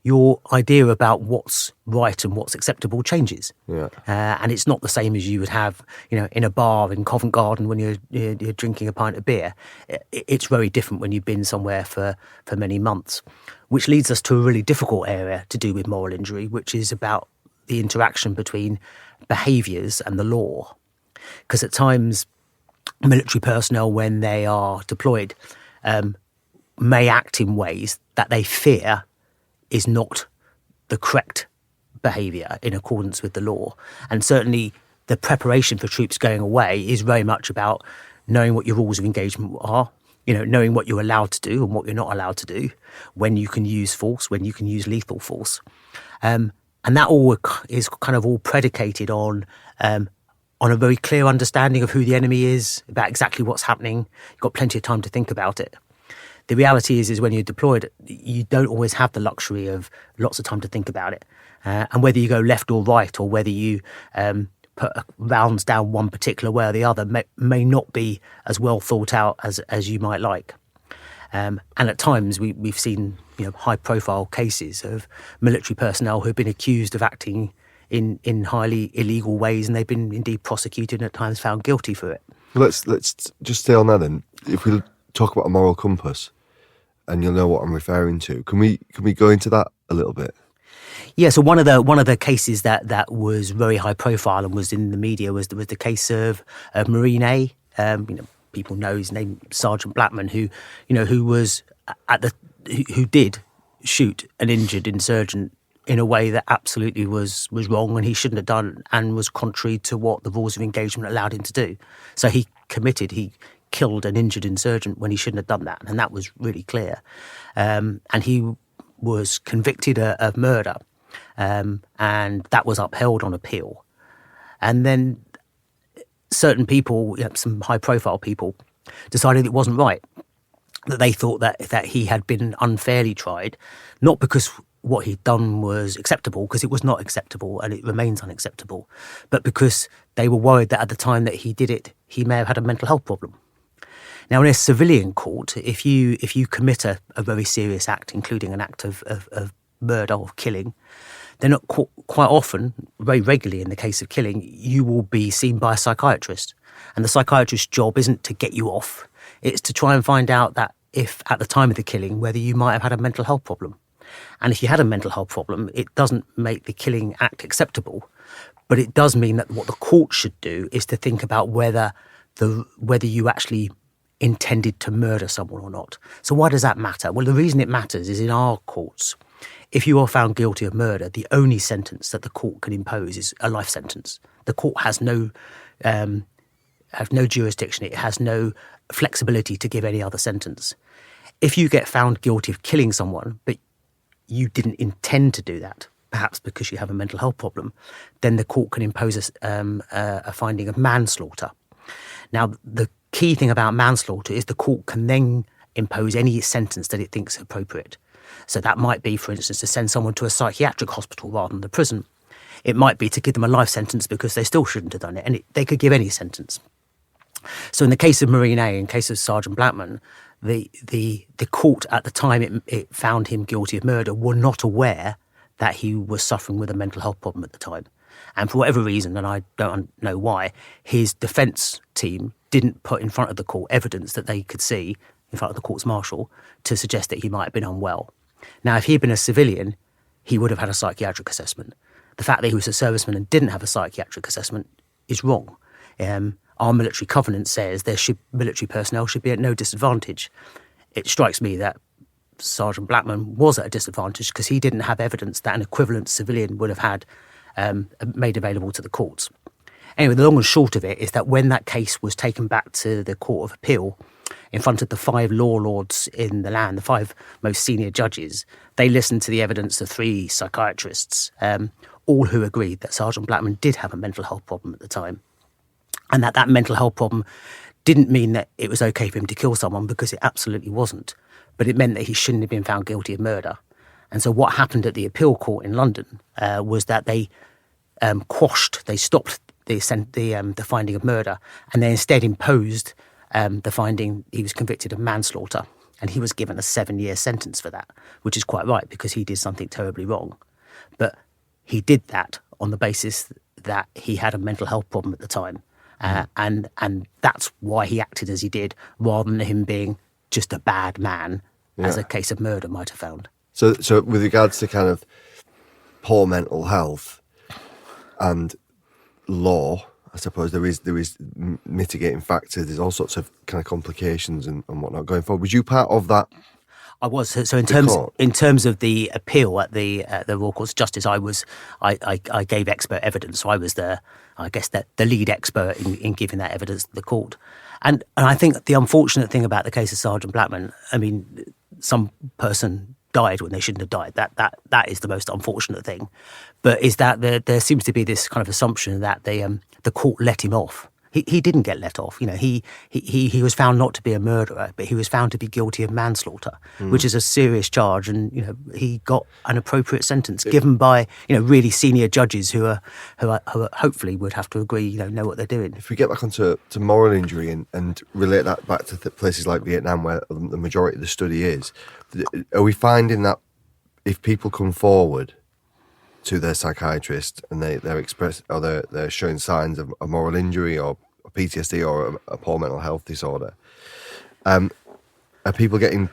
your idea about what's right and what's acceptable changes. Yeah. And it's not the same as you would have, in a bar in Covent Garden when you're drinking a pint of beer. It's very different when you've been somewhere for many months, which leads us to a really difficult area to do with moral injury, which is about the interaction between behaviours and the law. Because at times, military personnel, when they are deployed, may act in ways that they fear is not the correct behaviour in accordance with the law. And certainly the preparation for troops going away is very much about knowing what your rules of engagement are, knowing what you're allowed to do and what you're not allowed to do, when you can use force, when you can use lethal force. And that all is kind of all predicated on a very clear understanding of who the enemy is, about exactly what's happening. You've got plenty of time to think about it. The reality is when you're deployed, you don't always have the luxury of lots of time to think about it. And whether you go left or right, or whether you put rounds down one particular way or the other, may not be as well thought out as you might like. And at times we've seen high-profile cases of military personnel who've been accused of acting in highly illegal ways, and they've been indeed prosecuted and at times found guilty for it. Let's just stay on that then. If we talk about a moral compass, and you'll know what I'm referring to, can we go into that a little bit? Yeah, so one of the cases that was very high profile and was in the media was the case of Marine A. People know his name, Sergeant Blackman, who was who did shoot an injured insurgent in a way that absolutely was wrong, and he shouldn't have done, and was contrary to what the rules of engagement allowed him to do. So he killed an injured insurgent when he shouldn't have done that, and that was really clear. And he was convicted of murder, and that was upheld on appeal. And then certain people, some high-profile people, decided it wasn't right, that they thought that he had been unfairly tried, not because what he'd done was acceptable, because it was not acceptable and it remains unacceptable, but because they were worried that at the time that he did it, he may have had a mental health problem. Now, in a civilian court, if you commit a very serious act, including an act of murder or killing, then quite often, very regularly in the case of killing, you will be seen by a psychiatrist. And the psychiatrist's job isn't to get you off, it's to try and find out that if at the time of the killing, whether you might have had a mental health problem. And if you had a mental health problem, it doesn't make the killing act acceptable, but it does mean that what the court should do is to think about whether you actually intended to murder someone or not. So why does that matter? Well, the reason it matters is in our courts, if you are found guilty of murder, the only sentence that the court can impose is a life sentence. The court has no jurisdiction. It has no flexibility to give any other sentence. If you get found guilty of killing someone, but you didn't intend to do that, perhaps because you have a mental health problem, then the court can impose a finding of manslaughter. Now, the key thing about manslaughter is the court can then impose any sentence that it thinks appropriate. So that might be, for instance, to send someone to a psychiatric hospital rather than the prison. It might be to give them a life sentence because they still shouldn't have done it, and they could give any sentence. So in the case of Marine A, in case of Sergeant Blackman, the court at the time it found him guilty of murder were not aware that he was suffering with a mental health problem at the time. And for whatever reason, and I don't know why, his defence team didn't put in front of the court evidence that they could see in front of the court's marshal to suggest that he might have been unwell. Now, if he'd been a civilian, he would have had a psychiatric assessment. The fact that he was a serviceman and didn't have a psychiatric assessment is wrong. Our military covenant says military personnel should be at no disadvantage. It strikes me that Sergeant Blackman was at a disadvantage because he didn't have evidence that an equivalent civilian would have had made available to the courts. Anyway, the long and short of it is that when that case was taken back to the Court of Appeal in front of the 5 law lords in the land, the 5 most senior judges, they listened to the evidence of 3 psychiatrists, all who agreed that Sergeant Blackman did have a mental health problem at the time. And that mental health problem didn't mean that it was okay for him to kill someone, because it absolutely wasn't. But it meant that he shouldn't have been found guilty of murder. And so what happened at the appeal court in London was that they stopped the finding of murder, and they instead imposed the finding he was convicted of manslaughter. And he was given a 7-year sentence for that, which is quite right because he did something terribly wrong. But he did that on the basis that he had a mental health problem at the time. And that's why he acted as he did, rather than him being just a bad man, as a case of murder might have found. So with regards to kind of poor mental health and law, I suppose there is mitigating factors. There's all sorts of kind of complications and whatnot going forward. Was you part of that? I was. So court? in terms of the appeal at the Royal Courts of Justice, I gave expert evidence. So I was the lead expert in giving that evidence to the court. And I think the unfortunate thing about the case of Sergeant Blackman, I mean, some person died when they shouldn't have died. That is the most unfortunate thing. But is that there seems to be this kind of assumption that the court let him off. He didn't get let off. You know, he was found not to be a murderer, but he was found to be guilty of manslaughter, which is a serious charge. And you know, he got an appropriate sentence given by really senior judges who are hopefully would have to agree. Know what they're doing. If we get back onto moral injury and relate that back to places like Vietnam, where the majority of the study is, are we finding that if people come forward to their psychiatrist and they're showing signs of a moral injury or PTSD or a poor mental health disorder, are people getting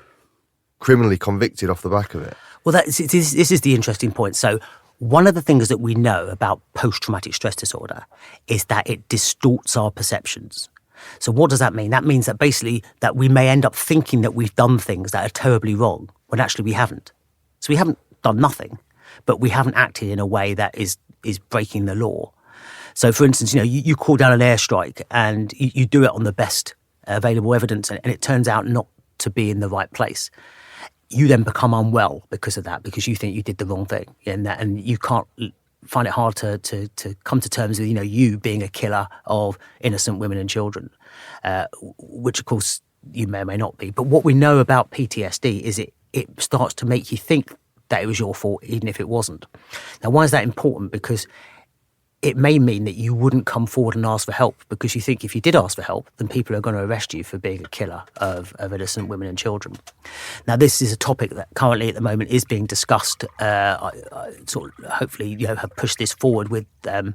criminally convicted off the back of it? Well, this is the interesting point. So one of the things that we know about post-traumatic stress disorder is that it distorts our perceptions. So what does that mean? That means that basically that we may end up thinking that we've done things that are terribly wrong when actually we haven't. So we haven't done nothing, but we haven't acted in a way that is breaking the law. So, for instance, you call down an airstrike and you do it on the best available evidence, and it turns out not to be in the right place. You then become unwell because of that, because you think you did the wrong thing, and you can't find it hard to come to terms with you being a killer of innocent women and children, which of course you may or may not be. But what we know about PTSD is it starts to make you think that it was your fault, even if it wasn't. Now, why is that important? Because it may mean that you wouldn't come forward and ask for help, because you think if you did ask for help, then people are going to arrest you for being a killer of innocent women and children. Now, this is a topic that currently at the moment is being discussed. I sort of hopefully have pushed this forward with the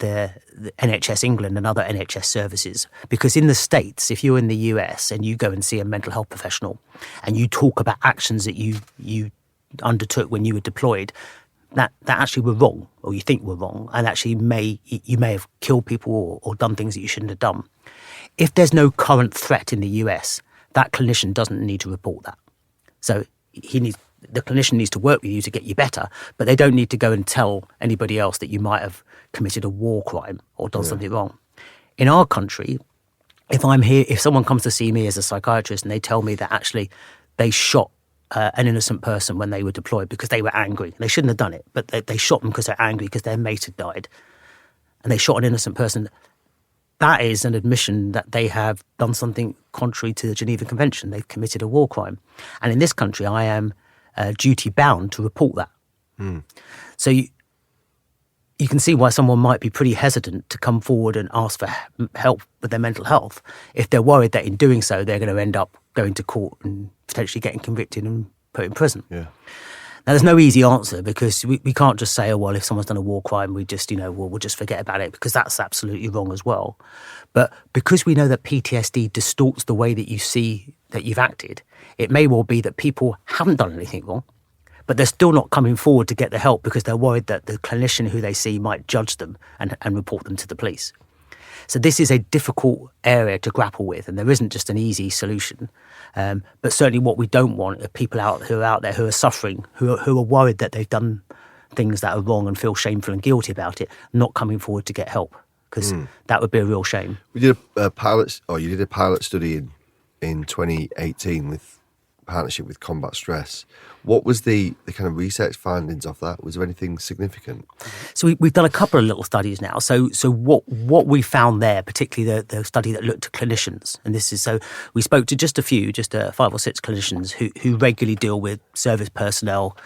NHS England and other NHS services, because in the States, if you're in the US and you go and see a mental health professional and you talk about actions that you undertook when you were deployed that actually were wrong, or you think were wrong, and actually you may have killed people or done things that you shouldn't have done. If there's no current threat in the US, that clinician doesn't need to report that. So the clinician needs to work with you to get you better, but they don't need to go and tell anybody else that you might have committed a war crime or done something wrong. In our country, if someone comes to see me as a psychiatrist and they tell me that actually they shot an innocent person when they were deployed because they were angry. They shouldn't have done it, but they shot them because they're angry because their mate had died. And they shot an innocent person. That is an admission that they have done something contrary to the Geneva Convention. They've committed a war crime. And in this country, I am duty bound to report that. So you can see why someone might be pretty hesitant to come forward and ask for help with their mental health if they're worried that in doing so, they're going to end up going to court and potentially getting convicted and put in prison. Yeah. Now, there's no easy answer, because we can't just say, oh, well, if someone's done a war crime, we just, we'll just forget about it, because that's absolutely wrong as well. But because we know that PTSD distorts the way that you see that you've acted, it may well be that people haven't done anything wrong, but they're still not coming forward to get the help because they're worried that the clinician who they see might judge them and report them to the police. So this is a difficult area to grapple with, and there isn't just an easy solution. But certainly what we don't want are people who are out there who are suffering, who are worried that they've done things that are wrong and feel shameful and guilty about it, not coming forward to get help, because that would be a real shame. We did a pilot study in 2018 with partnership with Combat Stress. What was the kind of research findings of that? Was there anything significant? So we've done a couple of little studies now. So what we found there, particularly the study that looked at clinicians, and this is, so we spoke to just 5 or 6 clinicians who regularly deal with service personnel,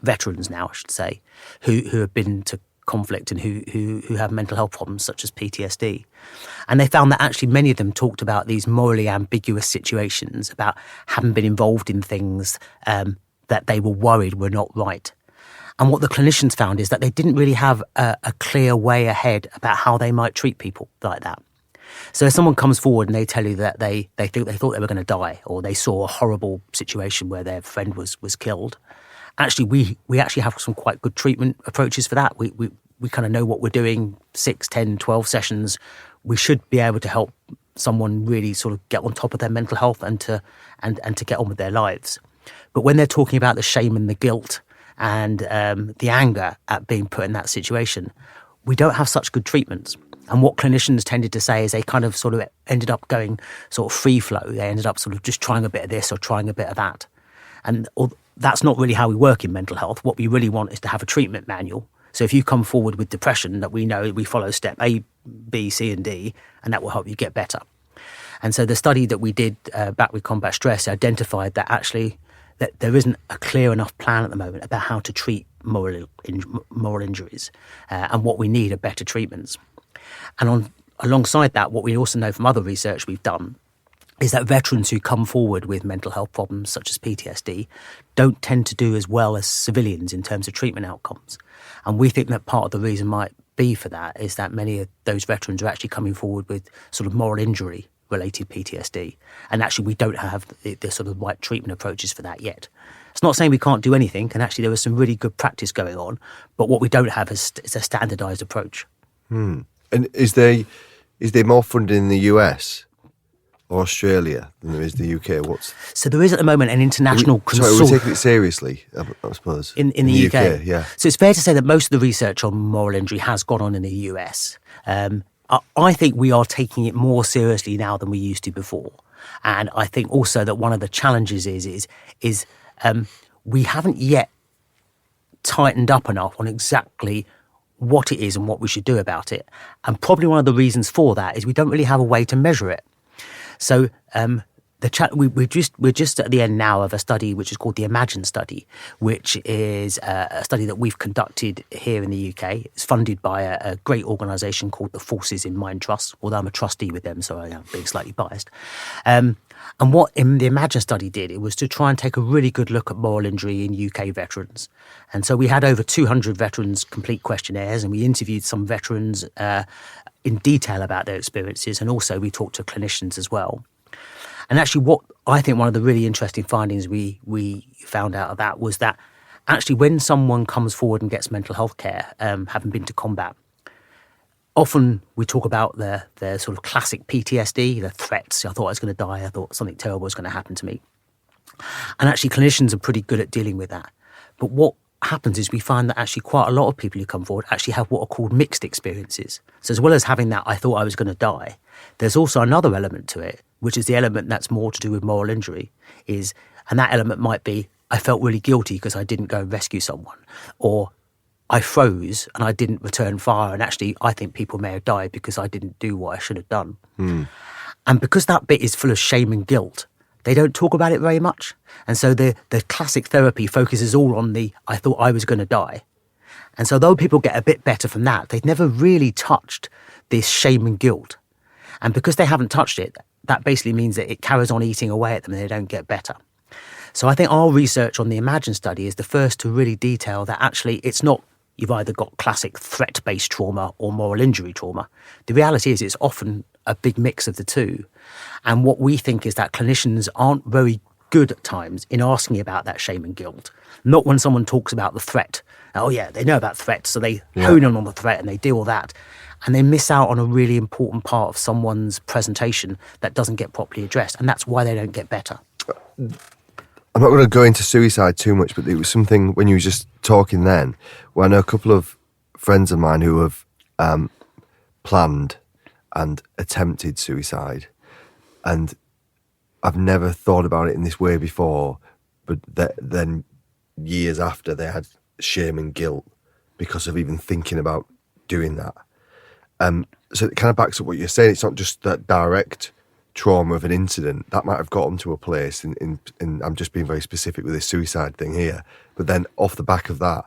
veterans now, I should say, who have been to conflict and who have mental health problems such as PTSD. And they found that actually many of them talked about these morally ambiguous situations, about having been involved in things that they were worried were not right. And what the clinicians found is that they didn't really have a clear way ahead about how they might treat people like that. So if someone comes forward and they tell you that they thought they were going to die, or they saw a horrible situation where their friend was killed, actually we actually have some quite good treatment approaches for that. We kind of know what we're doing, 6, 10, 12 sessions. We should be able to help someone really sort of get on top of their mental health and to get on with their lives. But when they're talking about the shame and the guilt and the anger at being put in that situation, we don't have such good treatments. And what clinicians tended to say is they kind of sort of ended up going sort of free flow. They ended up sort of just trying a bit of this or trying a bit of that. And that's not really how we work in mental health. What we really want is to have a treatment manual. So if you come forward with depression, that we know we follow step A, B, C, and D, and that will help you get better. And so the study that we did back with Combat Stress identified that actually that there isn't a clear enough plan at the moment about how to treat moral injuries, and what we need are better treatments. And alongside that, what we also know from other research we've done is that veterans who come forward with mental health problems such as PTSD don't tend to do as well as civilians in terms of treatment outcomes. And we think that part of the reason might be for that is that many of those veterans are actually coming forward with sort of moral injury related PTSD. And actually we don't have the sort of right treatment approaches for that yet. It's not saying we can't do anything, and actually there was some really good practice going on, but what we don't have is a standardised approach. And is there more funding in the US or Australia than there is the UK? So there is at the moment an international consortium. We're taking it seriously, I suppose. In the UK, yeah. So it's fair to say that most of the research on moral injury has gone on in the US. I think we are taking it more seriously now than we used to before. And I think also that one of the challenges is we haven't yet tightened up enough on exactly what it is and what we should do about it. And probably one of the reasons for that is we don't really have a way to measure it. So we're just at the end now of a study which is called the Imagine study, which is a study that we've conducted here in the UK. It's funded by a great organisation called the Forces in Mind Trust, although I'm a trustee with them, so I am being slightly biased. And what the Imagine study did, it was to try and take a really good look at moral injury in UK veterans. And so we had over 200 veterans complete questionnaires, and we interviewed some veterans in detail about their experiences, and also we talked to clinicians as well. And actually what I think one of the really interesting findings we found out of that was that actually when someone comes forward and gets mental health care, having been to combat, often we talk about the sort of classic PTSD, the threats. I thought I was going to die. I thought something terrible was going to happen to me. And actually clinicians are pretty good at dealing with that. But what happens is we find that actually quite a lot of people who come forward actually have what are called mixed experiences. So as well as having that, I thought I was going to die, there's also another element to it, which is the element that's more to do with moral injury, and that element might be, I felt really guilty because I didn't go and rescue someone, or I froze and I didn't return fire, and actually I think people may have died because I didn't do what I should have done. And because that bit is full of shame and guilt, they don't talk about it very much. And so the classic therapy focuses all on the, I thought I was going to die. And so though people get a bit better from that, they've never really touched this shame and guilt. And because they haven't touched it, that basically means that it carries on eating away at them and they don't get better. So I think our research on the Imagine study is the first to really detail that actually it's not you've either got classic threat-based trauma or moral injury trauma. The reality is it's often a big mix of the two. And what we think is that clinicians aren't very good at times in asking about that shame and guilt. Not when someone talks about the threat. Oh yeah, they know about threats, so they hone in on the threat and they deal with that. And they miss out on a really important part of someone's presentation that doesn't get properly addressed. And that's why they don't get better. I'm not going to go into suicide too much, but it was something when you were just talking then, where I know a couple of friends of mine who have planned and attempted suicide. And I've never thought about it in this way before, but then years after they had shame and guilt because of even thinking about doing that. So it kind of backs up what you're saying. It's not just that direct trauma of an incident that might have got them to a place. In I'm just being very specific with this suicide thing here. But then off the back of that,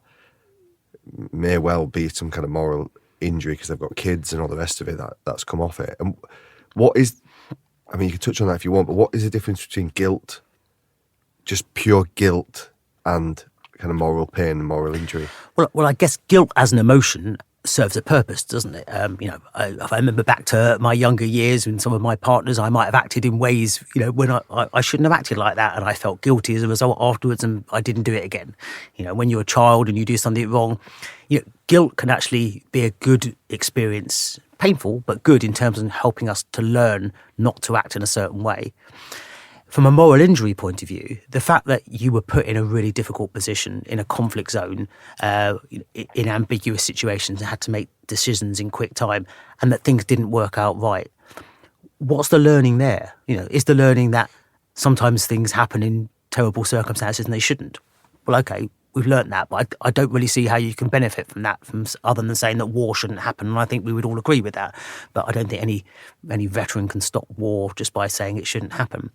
may well be some kind of moral injury because they've got kids and all the rest of it that's come off it. And what is, I mean, you can touch on that if you want, but what is the difference between guilt, just pure guilt, and kind of moral pain and moral injury? Well, I guess guilt as an emotion serves a purpose, doesn't it? If I remember back to my younger years when some of my partners, I might have acted in ways, when I shouldn't have acted like that, and I felt guilty as a result afterwards, and I didn't do it again. When you're a child and you do something wrong, guilt can actually be a good experience, painful, but good in terms of helping us to learn not to act in a certain way. from a moral injury point of view, the fact that you were put in a really difficult position, in a conflict zone, in ambiguous situations, and had to make decisions in quick time, and that things didn't work out right, what's the learning there? Is the learning that sometimes things happen in terrible circumstances and they shouldn't? Well, okay, we've learned that, but I don't really see how you can benefit from that, other than saying that war shouldn't happen. And I think we would all agree with that. But I don't think any veteran can stop war just by saying it shouldn't happen.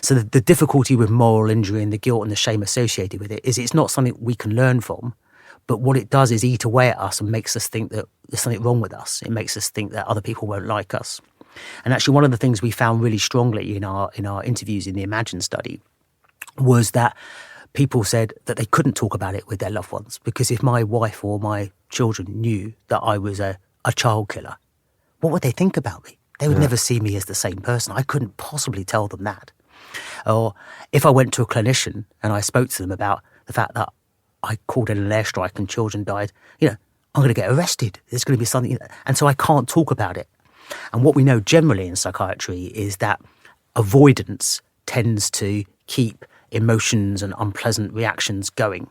So the difficulty with moral injury and the guilt and the shame associated with it is it's not something we can learn from, but what it does is eat away at us and makes us think that there's something wrong with us. It makes us think that other people won't like us. And actually, one of the things we found really strongly in our interviews in the Imagine study was that people said that they couldn't talk about it with their loved ones, because if my wife or my children knew that I was a child killer, what would they think about me? They would never see me as the same person. I couldn't possibly tell them that. Or if I went to a clinician and I spoke to them about the fact that I called in an airstrike and children died, I'm going to get arrested. There's going to be something. And so I can't talk about it. And what we know generally in psychiatry is that avoidance tends to keep emotions and unpleasant reactions going.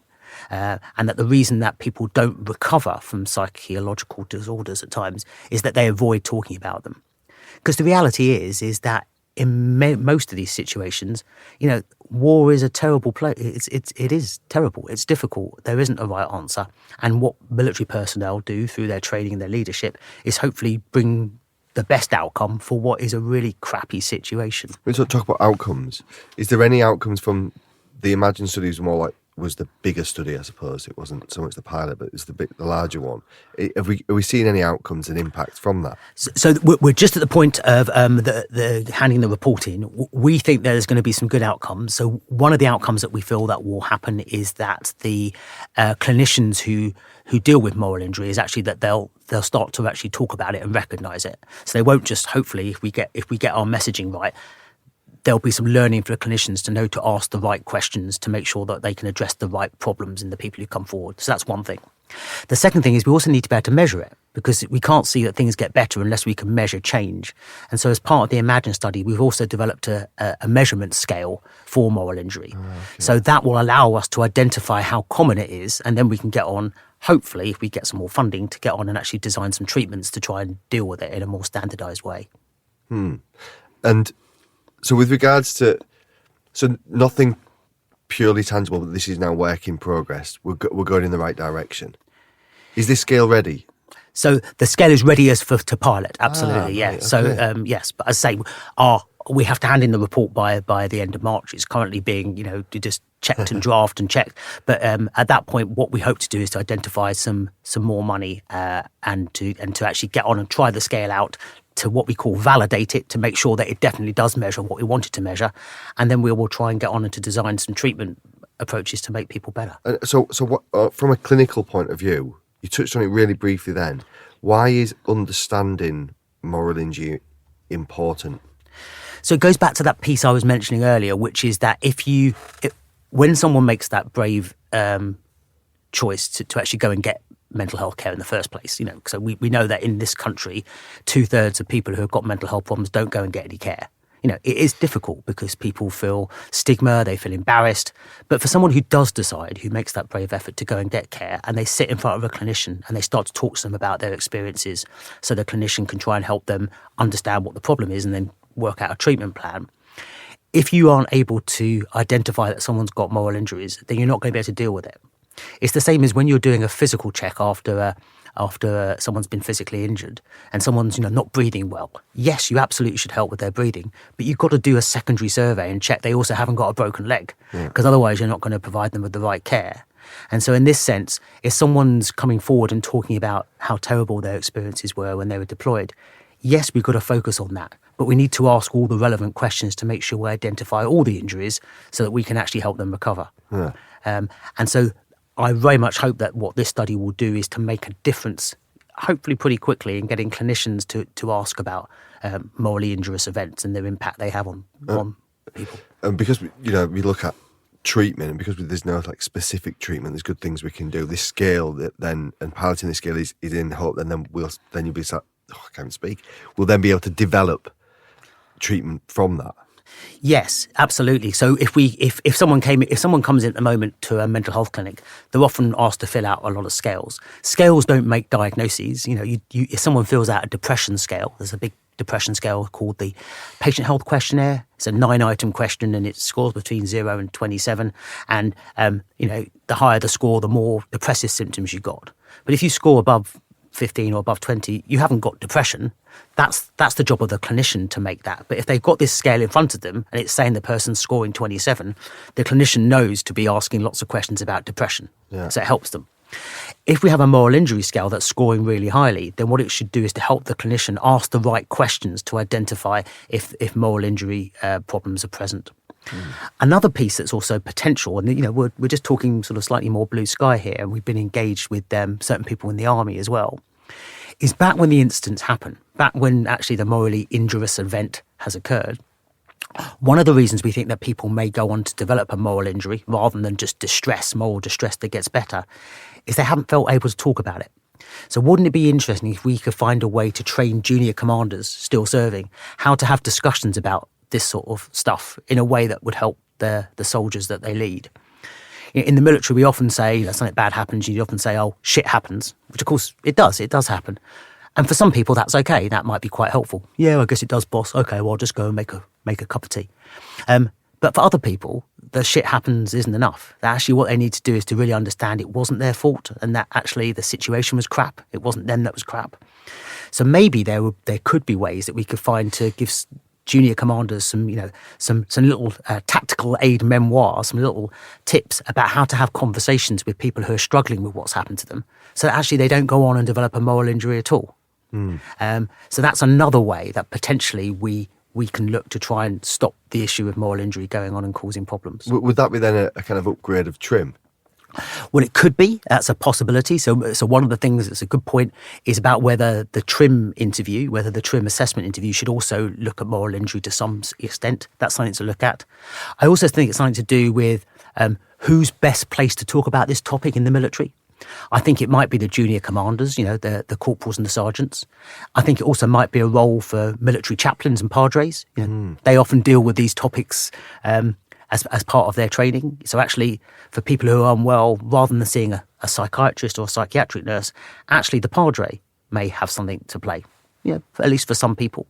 And that the reason that people don't recover from psychological disorders at times is that they avoid talking about them. Because the reality is that in most of these situations, war is a terrible place. It is terrible. It's difficult. There isn't a right answer. And what military personnel do through their training and their leadership is hopefully bring the best outcome for what is a really crappy situation. When we talk about outcomes, is there any outcomes from the Imagine studies? Was the bigger study, I suppose. It wasn't so much the pilot, but it's the larger one. Are we seeing any outcomes and impact from that? So we're just at the point of the handing the report in. We think there's going to be some good outcomes. So one of the outcomes that we feel that will happen is that the clinicians who deal with moral injury is actually that they'll start to actually talk about it and recognise it. So they won't just, hopefully, if we get our messaging right, there'll be some learning for the clinicians to know to ask the right questions to make sure that they can address the right problems in the people who come forward. So that's one thing. The second thing is we also need to be able to measure it, because we can't see that things get better unless we can measure change. And so as part of the Imagine study, we've also developed a measurement scale for moral injury. Okay. So that will allow us to identify how common it is, and then we can get on, hopefully, if we get some more funding, to get on and actually design some treatments to try and deal with it in a more standardised way. And so with regards to, nothing purely tangible, but this is now work in progress. We're going in the right direction. Is this scale ready? So the scale is ready to pilot, absolutely, yeah. Right, okay. So, yes, but as I say, we have to hand in the report by the end of March. It's currently being, just checked and draft and checked. But at that point, what we hope to do is to identify some more money and to actually get on and try the scale out, to what we call validate it, to make sure that it definitely does measure what we want it to measure. And then we will try and get on and to design some treatment approaches to make people better. So what, from a clinical point of view, you touched on it really briefly then. Why is understanding moral injury important? So it goes back to that piece I was mentioning earlier, which is that when someone makes that brave choice to actually go and get mental health care in the first place, so we know that in this country, 2/3 of people who have got mental health problems don't go and get any care. It is difficult because people feel stigma, they feel embarrassed. But for someone who does decide, who makes that brave effort to go and get care, and they sit in front of a clinician and they start to talk to them about their experiences, so the clinician can try and help them understand what the problem is and then work out a treatment plan. If you aren't able to identify that someone's got moral injuries, then you're not going to be able to deal with it. It's the same as when you're doing a physical check after someone's been physically injured and someone's not breathing well. Yes, you absolutely should help with their breathing, but you've got to do a secondary survey and check they also haven't got a broken leg, because otherwise you're not going to provide them with the right care. And so in this sense, if someone's coming forward and talking about how terrible their experiences were when they were deployed, yes, we've got to focus on that, but we need to ask all the relevant questions to make sure we identify all the injuries so that we can actually help them recover. And so I very much hope that what this study will do is to make a difference, hopefully pretty quickly, in getting clinicians to ask about morally injurious events and their impact they have on people. And because we look at treatment, and because there's no specific treatment, there's good things we can do. This scale and piloting this scale is in hope, and then you'll be I can't speak. We'll then be able to develop treatment from that. Yes, absolutely. So if someone comes in at the moment to a mental health clinic, they're often asked to fill out a lot of scales. Scales don't make diagnoses. If someone fills out a depression scale, there's a big depression scale called the Patient Health Questionnaire. It's a 9-item question, and it scores between 0 and 27. And the higher the score, the more depressive symptoms you got. But if you score above 15 or above 20, you haven't got depression. That's the job of the clinician to make that. But if they've got this scale in front of them and it's saying the person's scoring 27, the clinician knows to be asking lots of questions about depression. Yeah. So it helps them. If we have a moral injury scale that's scoring really highly, then what it should do is to help the clinician ask the right questions to identify if moral injury problems are present. Another piece that's also potential, and we're just talking sort of slightly more blue sky here, and we've been engaged with certain people in the army as well, is back when the incidents happen, back when actually the morally injurious event has occurred. One of the reasons we think that people may go on to develop a moral injury rather than just moral distress that gets better, is they haven't felt able to talk about it. So wouldn't it be interesting if we could find a way to train junior commanders still serving how to have discussions about this sort of stuff in a way that would help the soldiers that they lead? In the military, we often say that something bad happens, you often say, oh, shit happens, which of course it does happen. And for some people, that's okay. That might be quite helpful. Yeah, I guess it does, boss. Okay, well, I'll just go and make a cup of tea. But for other people, the shit happens isn't enough. Actually, what they need to do is to really understand it wasn't their fault and that actually the situation was crap. It wasn't them that was crap. So maybe there could be ways that we could find to give junior commanders some little tactical aid memoirs, some little tips about how to have conversations with people who are struggling with what's happened to them, so that actually they don't go on and develop a moral injury at all. So that's another way that potentially we can look to try and stop the issue of moral injury going on and causing problems. Would that be then a kind of upgrade of trim? Well, it could be. That's a possibility. So one of the things that's a good point is about whether the trim assessment interview should also look at moral injury to some extent. That's something to look at. I also think it's something to do with who's best placed to talk about this topic in the military. I think it might be the junior commanders, the corporals and the sergeants. I think it also might be a role for military chaplains and padres. They often deal with these topics as part of their training. So actually, for people who are unwell, rather than seeing a psychiatrist or a psychiatric nurse, actually the padre may have something to play, at least for some people.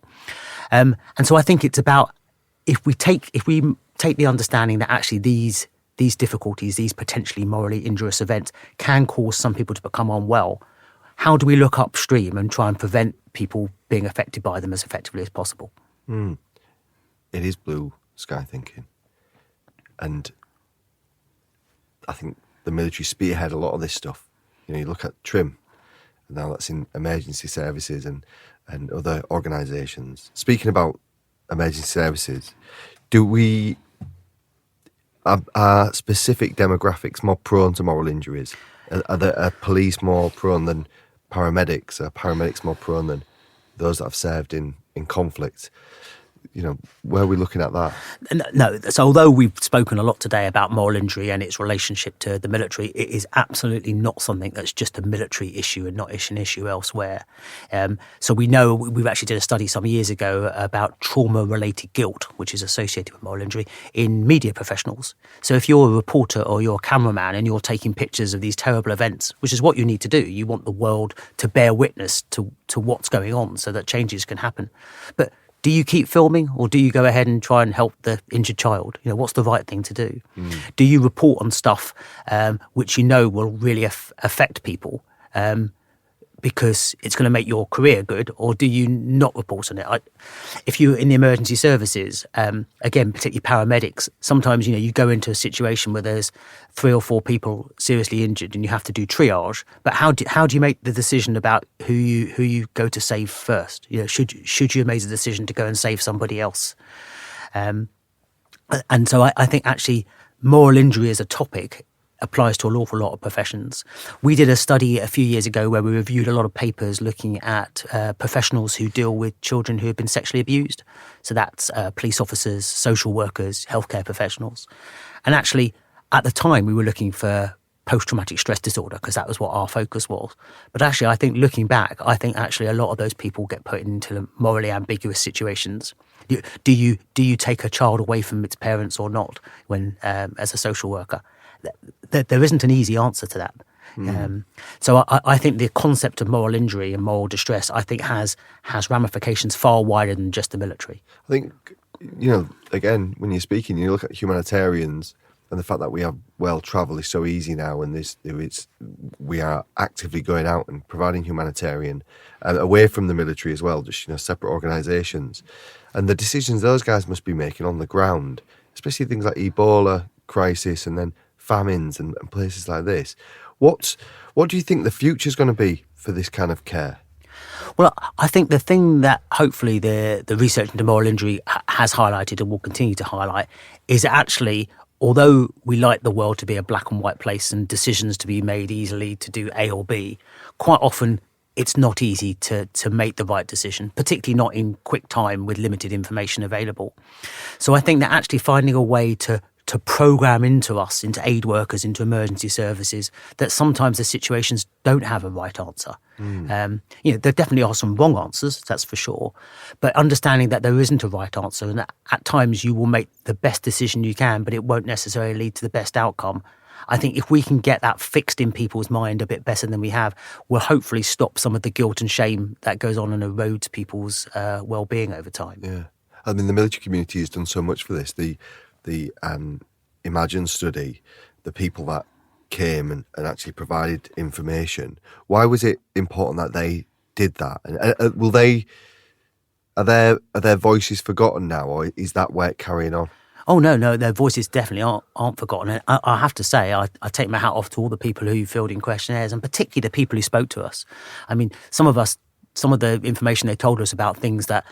And so I think it's about if we take the understanding that actually these difficulties, these potentially morally injurious events can cause some people to become unwell, how do we look upstream and try and prevent people being affected by them as effectively as possible? It is blue sky thinking. And I think the military spearhead a lot of this stuff. You look at TRIM, and now that's in emergency services and other organisations. Speaking about emergency services, are specific demographics more prone to moral injuries? Are police more prone than paramedics? Are paramedics more prone than those that have served in conflict? Where are we looking at that? No. So although we've spoken a lot today about moral injury and its relationship to the military, it is absolutely not something that's just a military issue and not an issue elsewhere. So we know, we've actually did a study some years ago about trauma-related guilt, which is associated with moral injury, in media professionals. So if you're a reporter or you're a cameraman and you're taking pictures of these terrible events, which is what you need to do, you want the world to bear witness to what's going on so that changes can happen. But do you keep filming, or do you go ahead and try and help the injured child? What's the right thing to do? Do you report on stuff which will really affect people because it's going to make your career good, or do you not report on it? If you're in the emergency services, again, particularly paramedics, sometimes you go into a situation where there's 3 or 4 people seriously injured and you have to do triage. But how do you make the decision about who you go to save first? Should you have made the decision to go and save somebody else? And so I think actually moral injury as a topic applies to an awful lot of professions. We did a study a few years ago where we reviewed a lot of papers looking at professionals who deal with children who have been sexually abused. So that's police officers, social workers, healthcare professionals. And actually, at the time, we were looking for post-traumatic stress disorder, because that was what our focus was. But actually, I think looking back, I think actually a lot of those people get put into morally ambiguous situations. Do you take a child away from its parents or not? When as a social worker, there isn't an easy answer to that. So I think the concept of moral injury and moral distress, I think, has ramifications far wider than just the military. I think, again, when you're speaking, you look at humanitarians and the fact that we have travel is so easy now, and we are actively going out and providing humanitarian away from the military as well, just separate organisations, and the decisions those guys must be making on the ground, especially things like Ebola crisis and then famines and places like this. What do you think the future is going to be for this kind of care? Well, I think the thing that hopefully the research into moral injury has highlighted and will continue to highlight is that actually, although we like the world to be a black and white place and decisions to be made easily to do A or B, quite often it's not easy to make the right decision, particularly not in quick time with limited information available. So I think that actually finding a way to program into us, into aid workers, into emergency services, that sometimes the situations don't have a right answer. There definitely are some wrong answers, that's for sure. But understanding that there isn't a right answer, and that at times you will make the best decision you can, but it won't necessarily lead to the best outcome. I think if we can get that fixed in people's mind a bit better than we have, we'll hopefully stop some of the guilt and shame that goes on and erodes people's well-being over time. Yeah. I mean, the military community has done so much for this. The Imagine study, the people that came and actually provided information. Why was it important that they did that? And are their voices forgotten now, or is that work carrying on? Oh, no, their voices definitely aren't forgotten. And I have to say, I take my hat off to all the people who filled in questionnaires, and particularly the people who spoke to us. I mean, some of the information they told us about things that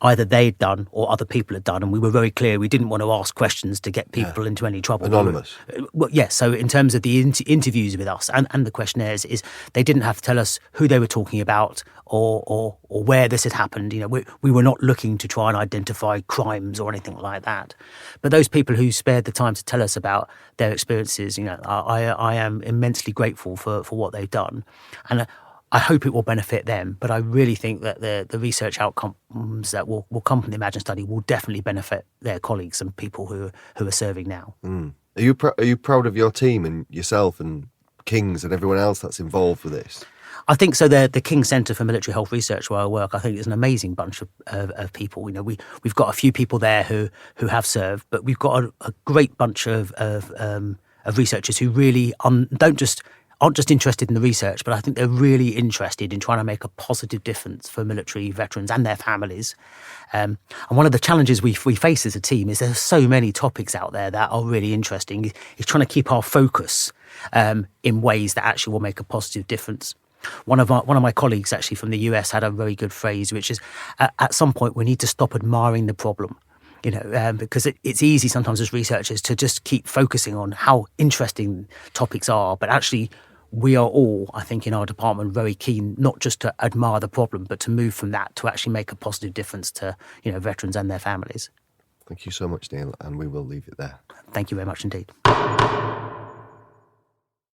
either they'd done or other people had done, and we were very clear we didn't want to ask questions to get people into any trouble. Anonymous. Well, yes. So in terms of the interviews with us and the questionnaires, is they didn't have to tell us who they were talking about or where this had happened. We were not looking to try and identify crimes or anything like that. But those people who spared the time to tell us about their experiences, I am immensely grateful for what they've done. And I hope it will benefit them, but I really think that the research outcomes that will come from the Imagine study will definitely benefit their colleagues and people who are serving now. Are you proud of your team and yourself and King's and everyone else that's involved with this? I think so. The King Centre for Military Health Research, where I work, I think is an amazing bunch of people. We've got a few people there who have served, but we've got a great bunch of researchers who really aren't just interested in the research, but I think they're really interested in trying to make a positive difference for military veterans and their families. And one of the challenges we face as a team is there's so many topics out there that are really interesting. Is trying to keep our focus in ways that actually will make a positive difference. One of my colleagues actually from the US had a very good phrase, which is at some point we need to stop admiring the problem. Because it's easy sometimes as researchers to just keep focusing on how interesting topics are, but actually we are all, I think, in our department very keen not just to admire the problem, but to move from that to actually make a positive difference to veterans and their families. Thank you so much, Neil, and we will leave it there. Thank you very much indeed.